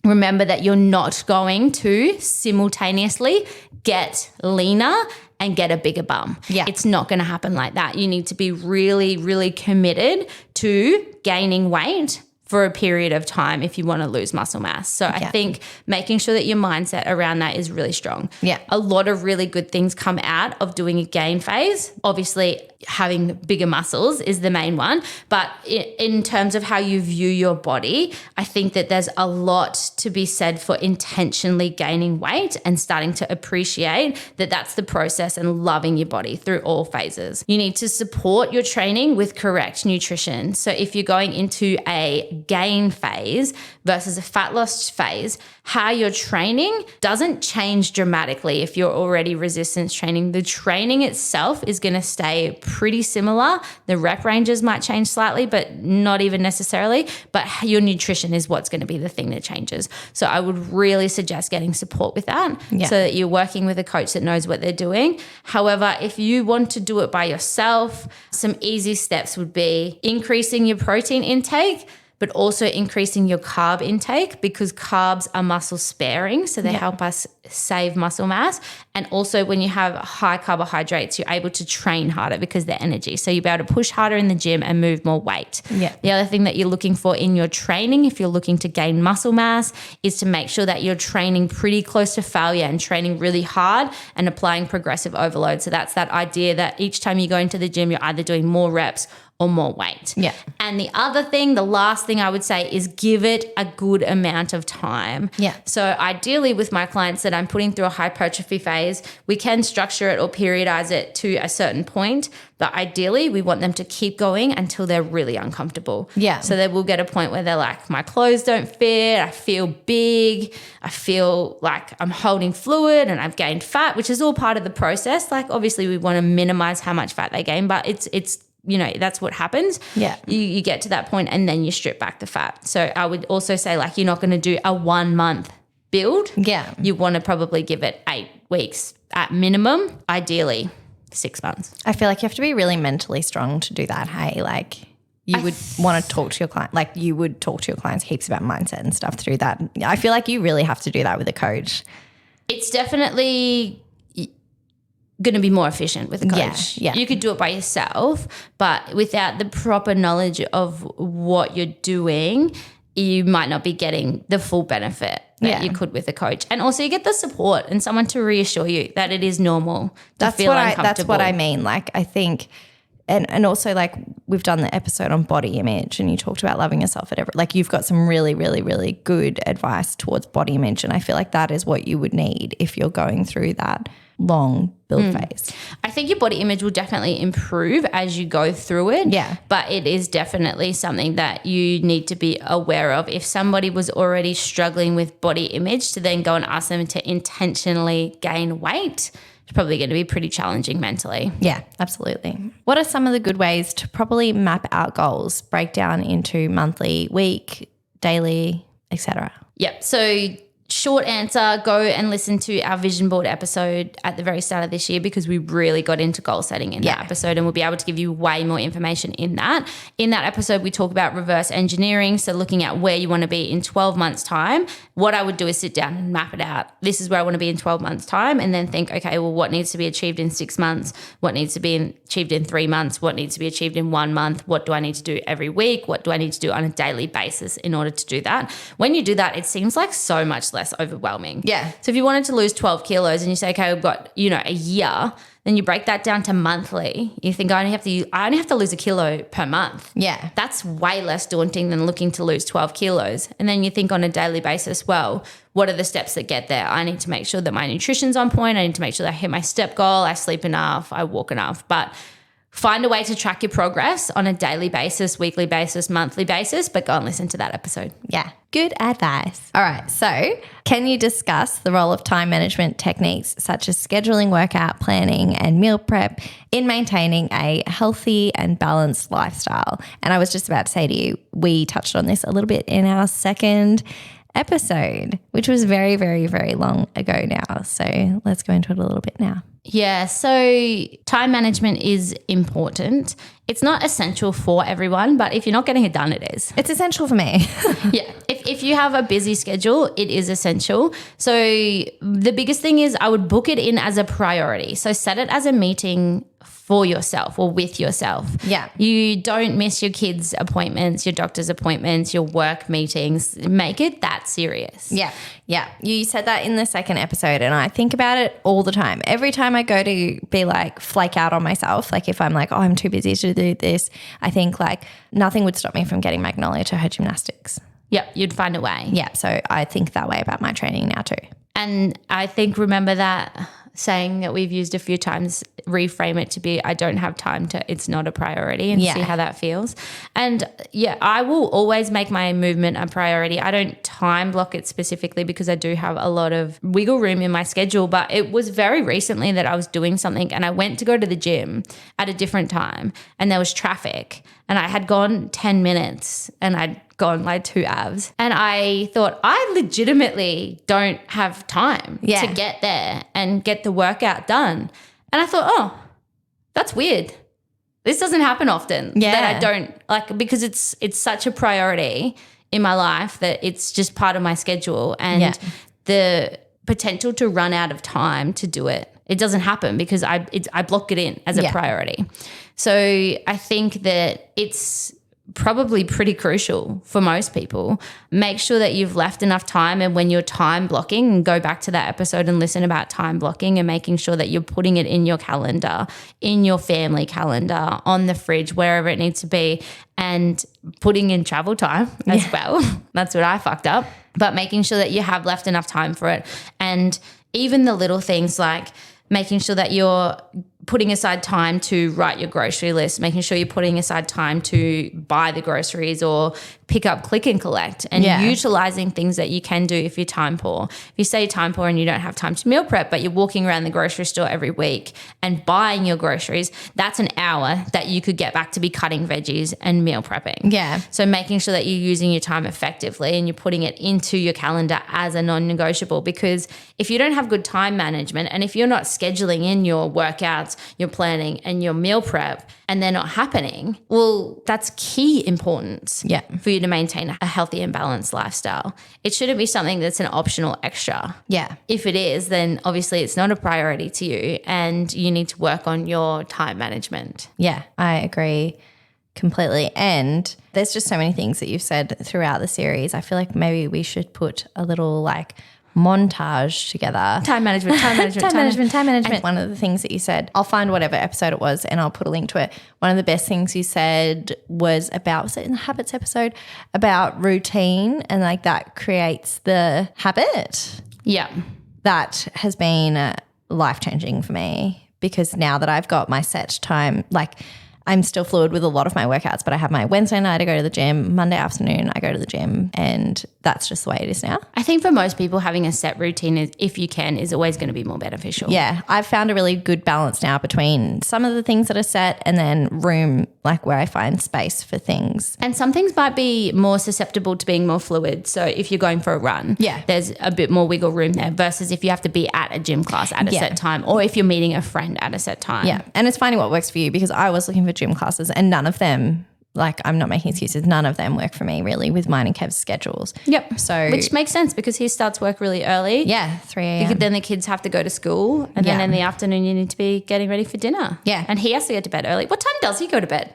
remember that you're not going to simultaneously get leaner and get a bigger bum. Yeah. It's not going to happen like that. You need to be really, really committed to gaining weight for a period of time if you want to lose muscle mass. So I think making sure that your mindset around that is really strong. Yeah. A lot of really good things come out of doing a gain phase. Obviously, having bigger muscles is the main one. But in terms of how you view your body, I think that there's a lot to be said for intentionally gaining weight and starting to appreciate that that's the process and loving your body through all phases. You need to support your training with correct nutrition. So if you're going into a gain phase versus a fat loss phase, how you're training doesn't change dramatically if you're already resistance training. The training itself is going to stay pretty similar. The rep ranges might change slightly, but not even necessarily. But your nutrition is what's going to be the thing that changes. So I would really suggest getting support with that so that you're working with a coach that knows what they're doing. However, if you want to do it by yourself, some easy steps would be increasing your protein intake, but also increasing your carb intake, because carbs are muscle sparing. So they help us save muscle mass. And also when you have high carbohydrates, you're able to train harder because they're energy. So you'll be able to push harder in the gym and move more weight. Yeah. The other thing that you're looking for in your training, if you're looking to gain muscle mass, is to make sure that you're training pretty close to failure and training really hard and applying progressive overload. So that's that idea that each time you go into the gym, you're either doing more reps or more weight. Yeah. And the other thing, the last thing I would say is give it a good amount of time. Yeah. So ideally with my clients that I'm putting through a hypertrophy phase, we can structure it or periodize it to a certain point, but ideally we want them to keep going until they're really uncomfortable. Yeah. So they will get a point where they're like, my clothes don't fit, I feel big, I feel like I'm holding fluid and I've gained fat, which is all part of the process. Like obviously we want to minimize how much fat they gain, but it's you know, that's what happens. Yeah. You get to that point and then you strip back the fat. So I would also say like you're not going to do a 1 month build. Yeah. You want to probably give it 8 weeks at minimum, ideally 6 months. I feel like you have to be really mentally strong to do that. Hey, like you would want to talk to your client, like you would talk to your clients heaps about mindset and stuff through that. I feel like you really have to do that with a coach. It's definitely going to be more efficient with a coach. Yeah. You could do it by yourself, but without the proper knowledge of what you're doing, you might not be getting the full benefit that you could with a coach. And also you get the support and someone to reassure you that it is normal to feel uncomfortable. That's what I mean. Like I think and also like we've done the episode on body image and you talked about loving yourself at every, like you've got some really, really, really good advice towards body image, and I feel like that is what you would need if you're going through that long build phase. I think your body image will definitely improve as you go through it. Yeah. But it is definitely something that you need to be aware of. If somebody was already struggling with body image to then go and ask them to intentionally gain weight, it's probably going to be pretty challenging mentally. Yeah, absolutely. What are some of the good ways to properly map out goals, break down into monthly, week, daily, etc.? Yep. So short answer, go and listen to our vision board episode at the very start of this year, because we really got into goal setting in that episode, and we'll be able to give you way more information in that. In that episode, we talk about reverse engineering, so looking at where you want to be in 12 months' time. What I would do is sit down and map it out. This is where I want to be in 12 months' time, and then think, okay, well, what needs to be achieved in 6 months? What needs to be achieved in 3 months? What needs to be achieved in 1 month? What do I need to do every week? What do I need to do on a daily basis in order to do that? When you do that, it seems like so much less overwhelming. Yeah. So if you wanted to lose 12 kilos and you say, okay, we've got, a year, then you break that down to monthly. You think I only have to lose a kilo per month. Yeah. That's way less daunting than looking to lose 12 kilos. And then you think on a daily basis, well, what are the steps that get there? I need to make sure that my nutrition's on point. I need to make sure that I hit my step goal. I sleep enough. I walk enough. But find a way to track your progress on a daily basis, weekly basis, monthly basis, but go and listen to that episode. Yeah. Good advice. All right. So can you discuss the role of time management techniques such as scheduling, workout planning, and meal prep in maintaining a healthy and balanced lifestyle? And I was just about to say to you, we touched on this a little bit in our second episode, which was very, very, very long ago now. So let's go into it a little bit now. Yeah, so time management is important. It's not essential for everyone, but if you're not getting it done, it is. It's essential for me. Yeah, if you have a busy schedule, it is essential. So the biggest thing is I would book it in as a priority. So set it as a meeting for yourself or with yourself. Yeah. You don't miss your kids' appointments, your doctor's appointments, your work meetings. Make it that serious. Yeah. Yeah. You said that in the second episode, and I think about it all the time. Every time I go to be like flake out on myself, like if I'm like, oh, I'm too busy to do this, I think like nothing would stop me from getting Magnolia to her gymnastics. Yep, you'd find a way. Yeah. So I think that way about my training now too. And I think, remember that saying that we've used a few times, reframe it to be, I don't have time to, it's not a priority, and see how that feels. And yeah, I will always make my movement a priority. I don't time block it specifically because I do have a lot of wiggle room in my schedule, but it was very recently that I was doing something and I went to go to the gym at a different time and there was traffic and I had gone 10 minutes and I'd gone like 2 abs. And I thought, I legitimately don't have time to get there and get the workout done. And I thought, oh, that's weird. This doesn't happen often. Yeah. That I don't like, because it's such a priority in my life that it's just part of my schedule. And the potential to run out of time to do it, it doesn't happen because I block it in as a priority. So I think that it's probably pretty crucial for most people. Make sure that you've left enough time, and when you're time blocking, and go back to that episode and listen about time blocking and making sure that you're putting it in your calendar, in your family calendar, on the fridge, wherever it needs to be, and putting in travel time as well. That's what I fucked up. But making sure that you have left enough time for it. And even the little things like making sure that you're putting aside time to write your grocery list, making sure you're putting aside time to buy the groceries or pick up click and collect, and utilizing things that you can do if you're time poor. If you say you're time poor and you don't have time to meal prep, but you're walking around the grocery store every week and buying your groceries, that's an hour that you could get back to be cutting veggies and meal prepping. Yeah. So making sure that you're using your time effectively and you're putting it into your calendar as a non-negotiable, because if you don't have good time management and if you're not scheduling in your workouts, your planning and your meal prep, and they're not happening, well, that's key importance for you to maintain a healthy and balanced lifestyle. It shouldn't be something that's an optional extra. Yeah. If it is, then obviously it's not a priority to you and you need to work on your time management. Yeah, I agree completely. And there's just so many things that you've said throughout the series. I feel like maybe we should put a little like montage together. Time management. And one of the things that you said, I'll find whatever episode it was and I'll put a link to it. One of the best things you said was about, was it in the habits episode, about routine, and like that creates the habit. Yeah. That has been life-changing for me, because now that I've got my set time, like I'm still fluid with a lot of my workouts, but I have my Wednesday night I go to the gym, Monday afternoon I go to the gym, and that's just the way it is now. I think for most people, having a set routine, if you can, is always going to be more beneficial. Yeah, I've found a really good balance now between some of the things that are set and then room, like where I find space for things. And some things might be more susceptible to being more fluid. So if you're going for a run, there's a bit more wiggle room there versus if you have to be at a gym class at a set time, or if you're meeting a friend at a set time. Yeah, and it's finding what works for you, because I was looking for gym classes and none of them, like I'm not making excuses, none of them work for me really with mine and Kev's schedules. Yep. So which makes sense because he starts work really early. Yeah, 3 a.m. Then the kids have to go to school, and then in the afternoon you need to be getting ready for dinner. Yeah. And he has to get to bed early. What time does he go to bed?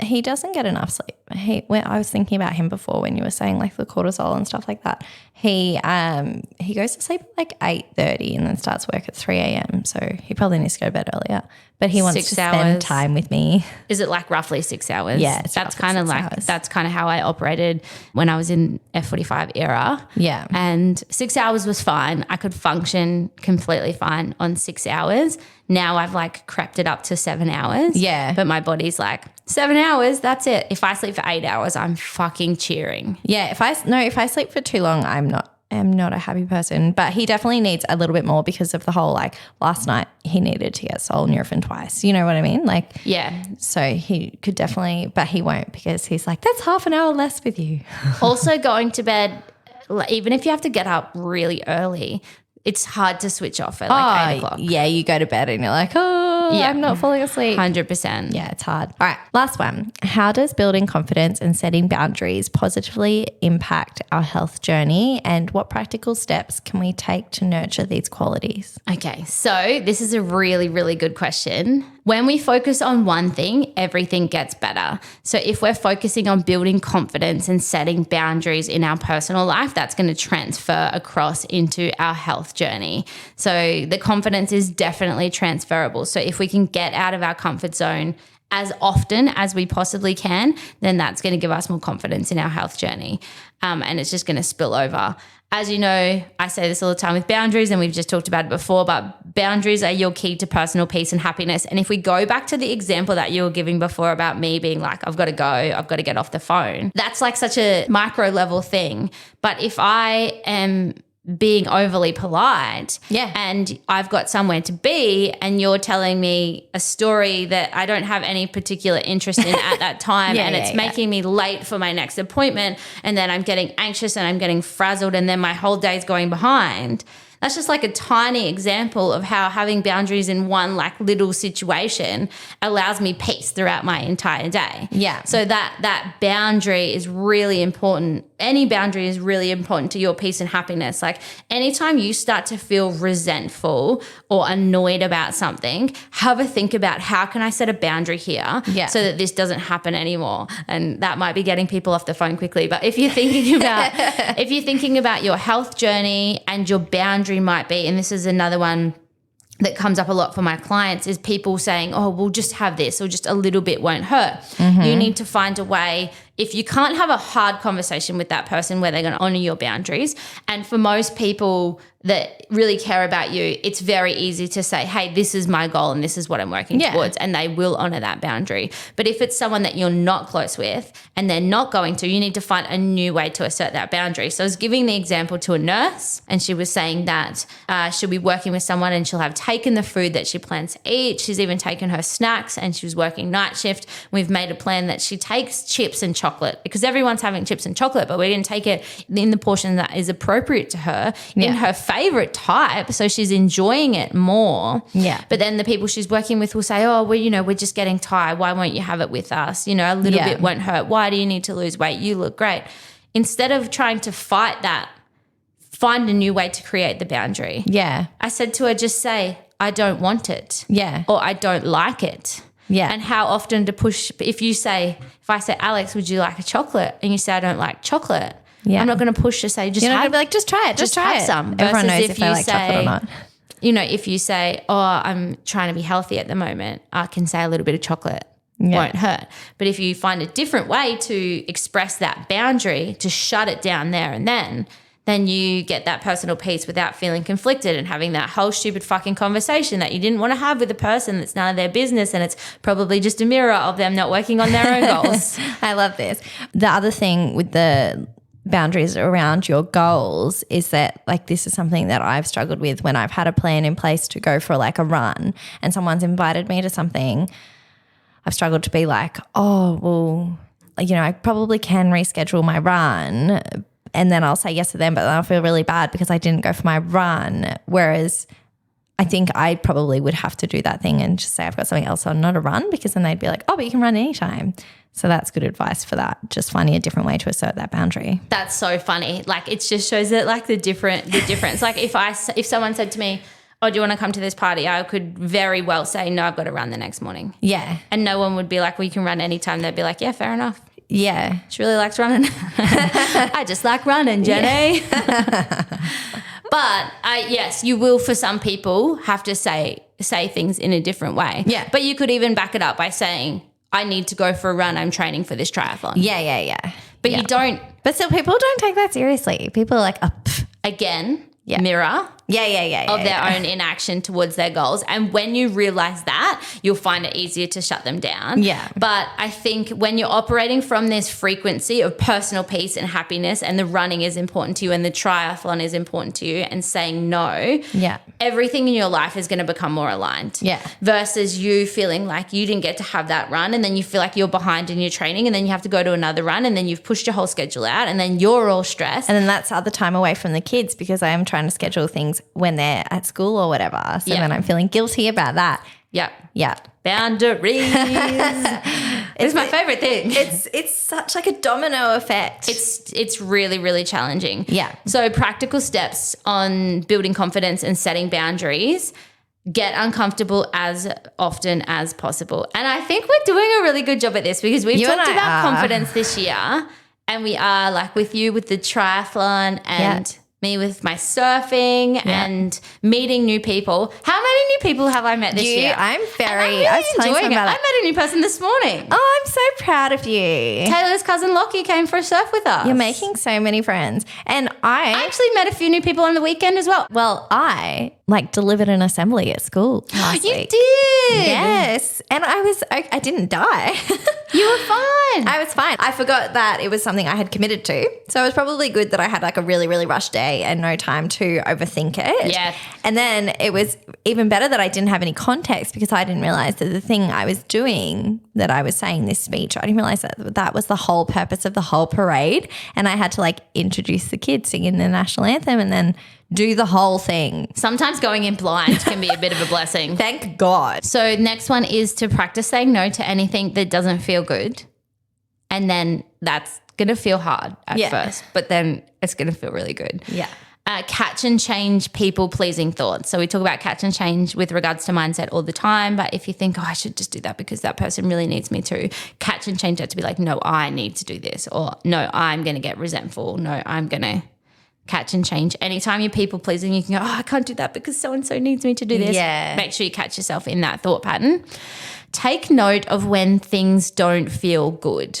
He doesn't get enough sleep. I was thinking about him before when you were saying like the cortisol and stuff like that. He goes to sleep at like 8:30 and then starts work at 3 a.m. So he probably needs to go to bed earlier. But he wants 6 to hours. spend time with me. Is it like roughly 6 hours? Yeah, that's kind of like hours. That's kind of how I operated when I was in F45 era. Yeah. And 6 hours was fine. I could function completely fine on 6 hours. Now I've like crept it up to 7 hours. Yeah. But my body's like 7 hours, that's it. If I sleep for 8 hours, I'm fucking cheering. Yeah, if I sleep for too long, I'm not a happy person. But he definitely needs a little bit more because of the whole like last night he needed to get Nurofen twice. You know what I mean? Like, yeah. So he could definitely, but he won't, because he's like, that's half an hour less with you. Also going to bed, even if you have to get up really early, it's hard to switch off at like 8 o'clock. Yeah, you go to bed and you're like, I'm not falling asleep. 100%. Yeah, it's hard. All right, last one. How does building confidence and setting boundaries positively impact our health journey, and what practical steps can we take to nurture these qualities? Okay, so this is a really, really good question. When we focus on one thing, everything gets better. So if we're focusing on building confidence and setting boundaries in our personal life, that's going to transfer across into our health journey. So the confidence is definitely transferable. So if we can get out of our comfort zone as often as we possibly can, then that's going to give us more confidence in our health journey. And it's just going to spill over. As you know, I say this all the time with boundaries, and we've just talked about it before, but boundaries are your key to personal peace and happiness. And if we go back to the example that you were giving before about me being like, I've got to go, I've got to get off the phone, that's like such a micro level thing. But if I am being overly polite and I've got somewhere to be and you're telling me a story that I don't have any particular interest in at that time it's making me late for my next appointment, and then I'm getting anxious and I'm getting frazzled and then my whole day's going behind. That's just like a tiny example of how having boundaries in one like little situation allows me peace throughout my entire day. Yeah. So that boundary is really important. Any boundary is really important to your peace and happiness. Like anytime you start to feel resentful or annoyed about something, have a think about how can I set a boundary here so that this doesn't happen anymore. And that might be getting people off the phone quickly. But if you're thinking about your health journey and your boundary might be, and this is another one that comes up a lot for my clients, is people saying, oh, we'll just have this or just a little bit won't hurt. Mm-hmm. You need to find a way, if you can't have a hard conversation with that person where they're going to honor your boundaries. And for most people that really care about you, it's very easy to say, hey, this is my goal and this is what I'm working towards, and they will honor that boundary. But if it's someone that you're not close with and they're not going to, you need to find a new way to assert that boundary. So I was giving the example to a nurse, and she was saying that she'll be working with someone and she'll have taken the food that she plans to eat. She's even taken her snacks, and she was working night shift. We've made a plan that she takes chips and chocolate because everyone's having chips and chocolate, but we're going to take it in the portion that is appropriate to her in her favorite type, so she's enjoying it more. Yeah. But then the people she's working with will say, oh, well, we're just getting tired. Why won't you have it with us? A little bit won't hurt. Why do you need to lose weight? You look great. Instead of trying to fight that, find a new way to create the boundary. Yeah. I said to her, just say, I don't want it. Yeah. Or I don't like it. Yeah. And how often to push, if I say, Alex, would you like a chocolate? And you say, I don't like chocolate. Yeah. I'm not going to push to say, just have, be like, just try it. Just try have it. Some. Everyone knows if they like chocolate or not. If you say, oh, I'm trying to be healthy at the moment, I can say a little bit of chocolate won't hurt. But if you find a different way to express that boundary, to shut it down there and then you get that personal peace without feeling conflicted and having that whole stupid fucking conversation that you didn't want to have with a person that's none of their business, and it's probably just a mirror of them not working on their own goals. I love this. The other thing with the boundaries around your goals is that, like, this is something that I've struggled with when I've had a plan in place to go for like a run and someone's invited me to something. I've struggled to be like, oh, well, I probably can reschedule my run, and then I'll say yes to them, but then I'll feel really bad because I didn't go for my run. Whereas I think I probably would have to do that thing and just say I've got something else on, not a run, because then they'd be like, oh, but you can run anytime. So that's good advice for that. Just finding a different way to assert that boundary. That's so funny. Like, it just shows that like the difference. Like if someone said to me, oh, do you want to come to this party? I could very well say, no, I've got to run the next morning. Yeah. And no one would be like, well, you can run anytime. They'd be like, yeah, fair enough. Yeah. She really likes running. I just like running, Jenny. Yeah. But yes, you will, for some people, have to say things in a different way. Yeah. But you could even back it up by saying, I need to go for a run. I'm training for this triathlon. Yeah. But you don't. But still, people don't take that seriously. People are like, oh, again, mirror. Of their own inaction towards their goals. And when you realize that, you'll find it easier to shut them down. Yeah. But I think when you're operating from this frequency of personal peace and happiness, and the running is important to you and the triathlon is important to you, and saying no, everything in your life is going to become more aligned. Yeah. Versus you feeling like you didn't get to have that run, and then you feel like you're behind in your training, and then you have to go to another run, and then you've pushed your whole schedule out, and then you're all stressed. And then that's other time away from the kids, because I am trying to schedule things when they're at school or whatever. So then I'm feeling guilty about that. Yeah. Boundaries. It's my favorite thing. It's such like a domino effect. It's really, really challenging. Yeah. So practical steps on building confidence and setting boundaries. get uncomfortable as often as possible. And I think we're doing a really good job at this because we've talked about confidence this year, and we are like with you with the triathlon and me with my surfing and meeting new people. How many new people have I met this year? I'm really enjoying it. I met a new person this morning. Oh, I'm so proud of you. Taylor's cousin Lockie came for a surf with us. You're making so many friends. And I actually met a few new people on the weekend as well. Well, I delivered an assembly at school last You week. did? Yes. And I didn't die. You were fine. I was fine. I forgot that it was something I had committed to. So it was probably good that I had like a really, really rushed day and no time to overthink it. Yeah. And then it was even better that I didn't have any context because I didn't realize that the thing I was doing, that I was saying this speech, I didn't realize that was the whole purpose of the whole parade. And I had to like introduce the kids, sing in the national anthem, and then do the whole thing. Sometimes going in blind can be a bit of a blessing. Thank God. So next one is to practice saying no to anything that doesn't feel good. And then that's going to feel hard at first, but then it's going to feel really good. Yeah. Catch and change people-pleasing thoughts. So we talk about catch and change with regards to mindset all the time, but if you think, I should just do that because that person really needs me to, catch and change that to be like, no, I need to do this, or no, I'm going to get resentful. No, I'm going to catch and change. Anytime you're people-pleasing, you can go, I can't do that because so-and-so needs me to do this. Yeah. Make sure you catch yourself in that thought pattern. Take note of when things don't feel good.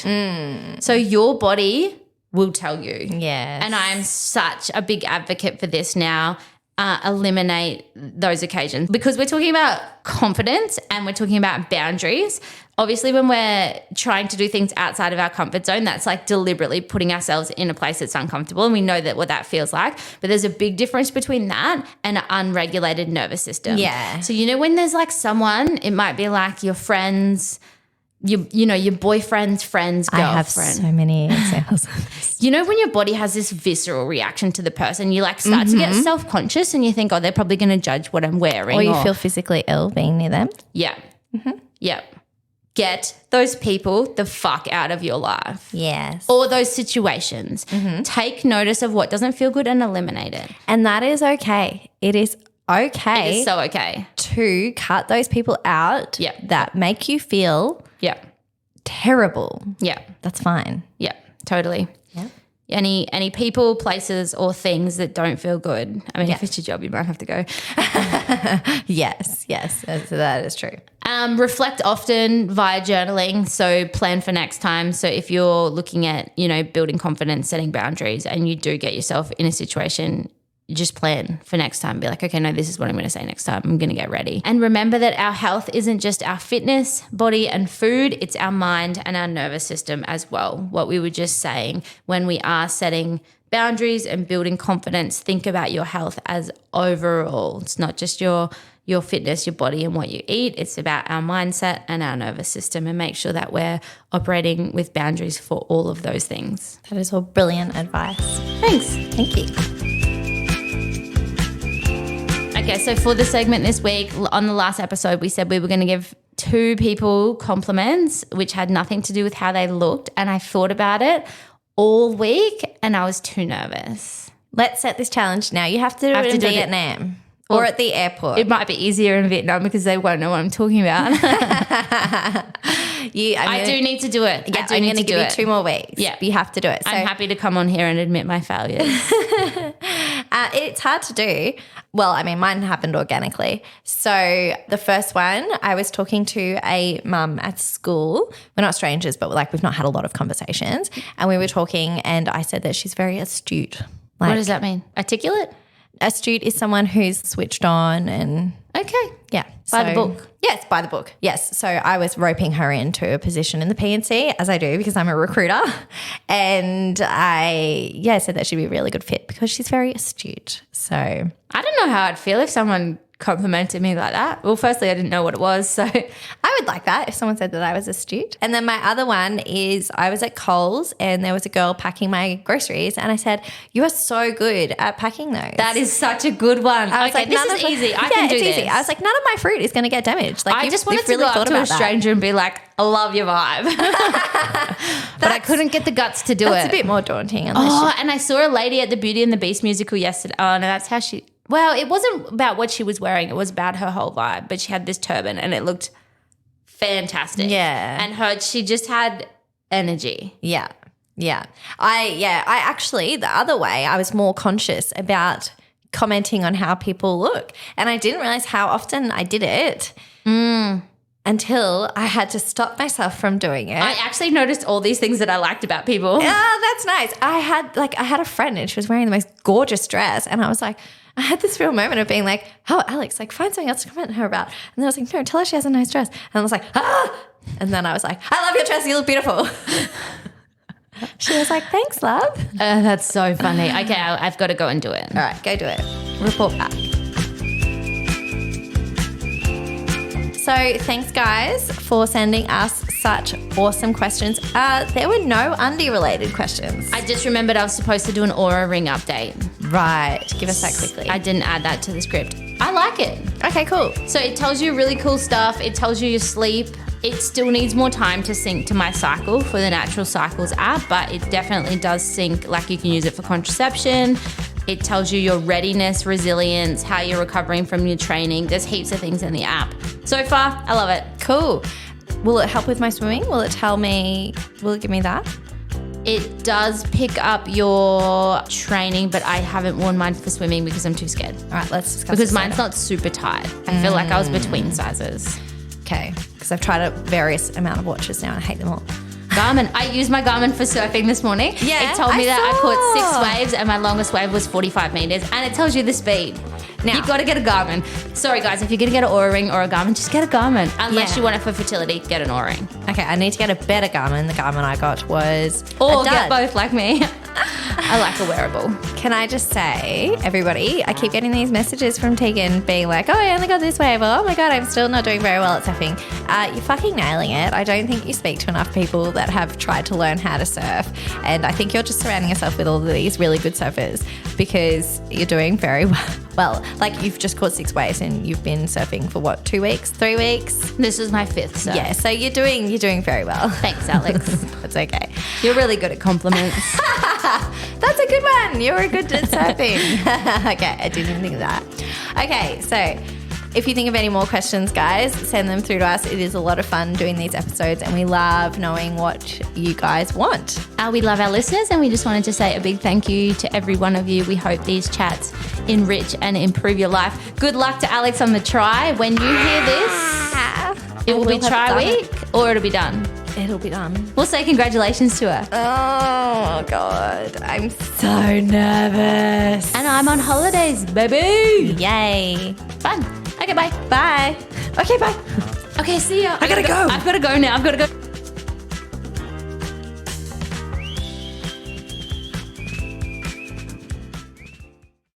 So your body will tell you. Yes. And I'm such a big advocate for this now. Eliminate those occasions because we're talking about confidence and we're talking about boundaries. Obviously, when we're trying to do things outside of our comfort zone, that's like deliberately putting ourselves in a place that's uncomfortable, and we know that what that feels like. But there's a big difference between that and an unregulated nervous system. Yeah. So, when there's like someone, it might be like your friends, your boyfriend's friend's girlfriend. I have so many examples of this. When your body has this visceral reaction to the person, you like start to get self-conscious and you think, they're probably going to judge what I'm wearing. Or you feel physically ill being near them. Yeah. Yeah. Get those people the fuck out of your life. Yes. Or those situations. Take notice of what doesn't feel good and eliminate it. And that is okay. It is okay. It is so okay. To cut those people out that make you feel terrible. Yeah. That's fine. Yeah, totally. Yeah. Any people, places or things that don't feel good. I mean, if it's your job, you might have to go. Yes. That is true. Reflect often via journaling. So plan for next time. So if you're looking at, building confidence, setting boundaries, and you do get yourself in a situation, just plan for next time. Be like, okay, no, this is what I'm going to say next time. I'm going to get ready. And remember that our health isn't just our fitness, body and food. It's our mind and our nervous system as well. What we were just saying, when we are setting boundaries and building confidence, think about your health as overall. It's not just your fitness, your body and what you eat. It's about our mindset and our nervous system, and make sure that we're operating with boundaries for all of those things. That is all brilliant advice. Thanks. Thank you. Okay, so for the segment this week, on the last episode, we said we were going to give 2 people compliments, which had nothing to do with how they looked. And I thought about it all week and I was too nervous. Let's set this challenge now. You have to do it in Vietnam or at the airport. It might be easier in Vietnam because they won't know what I'm talking about. I do need to do it. Yeah, I'm going to give you 2 more weeks. Yeah. You have to do it. So, I'm happy to come on here and admit my failures. It's hard to do. Well, I mean, mine happened organically. So the first one, I was talking to a mum at school. We're not strangers, but we've not had a lot of conversations. And we were talking and I said that she's very astute. What does that mean? Articulate? Astute is someone who's switched on and okay. Yeah. By the book. Yes, by the book. Yes. So I was roping her into a position in the PNC, as I do because I'm a recruiter. And I said that she'd be a really good fit because she's very astute. So I don't know how I'd feel if someone complimented me like that. Well, firstly, I didn't know what it was. So I would like that if someone said that I was astute. And then my other one is I was at Coles and there was a girl packing my groceries and I said, you are so good at packing those. That is such a good one. I was okay, this is easy. I can do this. Easy. I was like, none of my fruit is going to get damaged. I just wanted to go up to a stranger and be like, I love your vibe. But I couldn't get the guts to do it. That's a bit more daunting. And I saw a lady at the Beauty and the Beast musical yesterday. Oh, no, that's how she... Well, it wasn't about what she was wearing. It was about her whole vibe. But she had this turban and it looked fantastic. Yeah. And she just had energy. Yeah. I actually, the other way, I was more conscious about commenting on how people look. And I didn't realize how often I did it until I had to stop myself from doing it. I actually noticed all these things that I liked about people. That's nice. I had a friend and she was wearing the most gorgeous dress and I was like, I had this real moment of being like, oh, Alex, like find something else to comment on her about. And then I was like, no, tell her she has a nice dress. And I was like, ah. And then I was like, I love your dress. You look beautiful. She was like, thanks, love. That's so funny. Okay, I've got to go and do it. All right, go do it. Report back. So thanks, guys, for sending us such awesome questions. There were no undie-related questions. I just remembered I was supposed to do an Aura Ring update. Right. Give us that quickly. I didn't add that to the script. I like it. Okay, cool. So it tells you really cool stuff. It tells you your sleep. It still needs more time to sync to my cycle for the Natural Cycles app, but it definitely does sync. Like you can use it for contraception. It tells you your readiness, resilience, how you're recovering from your training. There's heaps of things in the app. So far, I love it. Cool. Will it help with my swimming? Will it give me that? It does pick up your training, but I haven't worn mine for swimming because I'm too scared. All right, let's discuss because this mine's later. not super tight. I feel like I was between sizes. Okay, because I've tried a various amount of watches now and I hate them all. Garmin. I used my Garmin for surfing this morning. Yeah, It told me I that I saw. caught 6 waves and my longest wave was 45 meters, and it tells you the speed. Now- You've got to get a Garmin. Sorry, guys, if you're going to get an Aura Ring or a Garmin, just get a Garmin. Unless Yeah. you want it for fertility, get an Aura Ring. Okay, I need to get a better Garmin. The Garmin I got was Or a get dud. both like me. I like a wearable. Can I just say, everybody, I keep getting these messages from Tegan being like, oh, I only got this wave. Or, oh my God, I'm still not doing very well at surfing. You're fucking nailing it. I don't think you speak to enough people that have tried to learn how to surf. And I think you're just surrounding yourself with all of these really good surfers because you're doing very well. Well, like you've just caught 6 waves and you've been surfing for what, 2 weeks, 3 weeks? This is my 5th surf. Yeah, so you're doing very well. Thanks, Alex. That's okay. You're really good at compliments. That's a good one. You're good at surfing. Okay, I didn't even think of that. Okay, so if you think of any more questions, guys, send them through to us. It is a lot of fun doing these episodes and we love knowing what you guys want. We love our listeners and we just wanted to say a big thank you to every one of you. We hope these chats enrich and improve your life. Good luck to Alex on the try. When you hear this, it will be try week or it'll be done. It'll be done. We'll say congratulations to her. Oh, God. I'm so nervous. And I'm on holidays, baby. Yay. Fun. Okay, bye. Bye. Okay, bye. Okay, see ya. I gotta go. I've got to go now. I've got to go.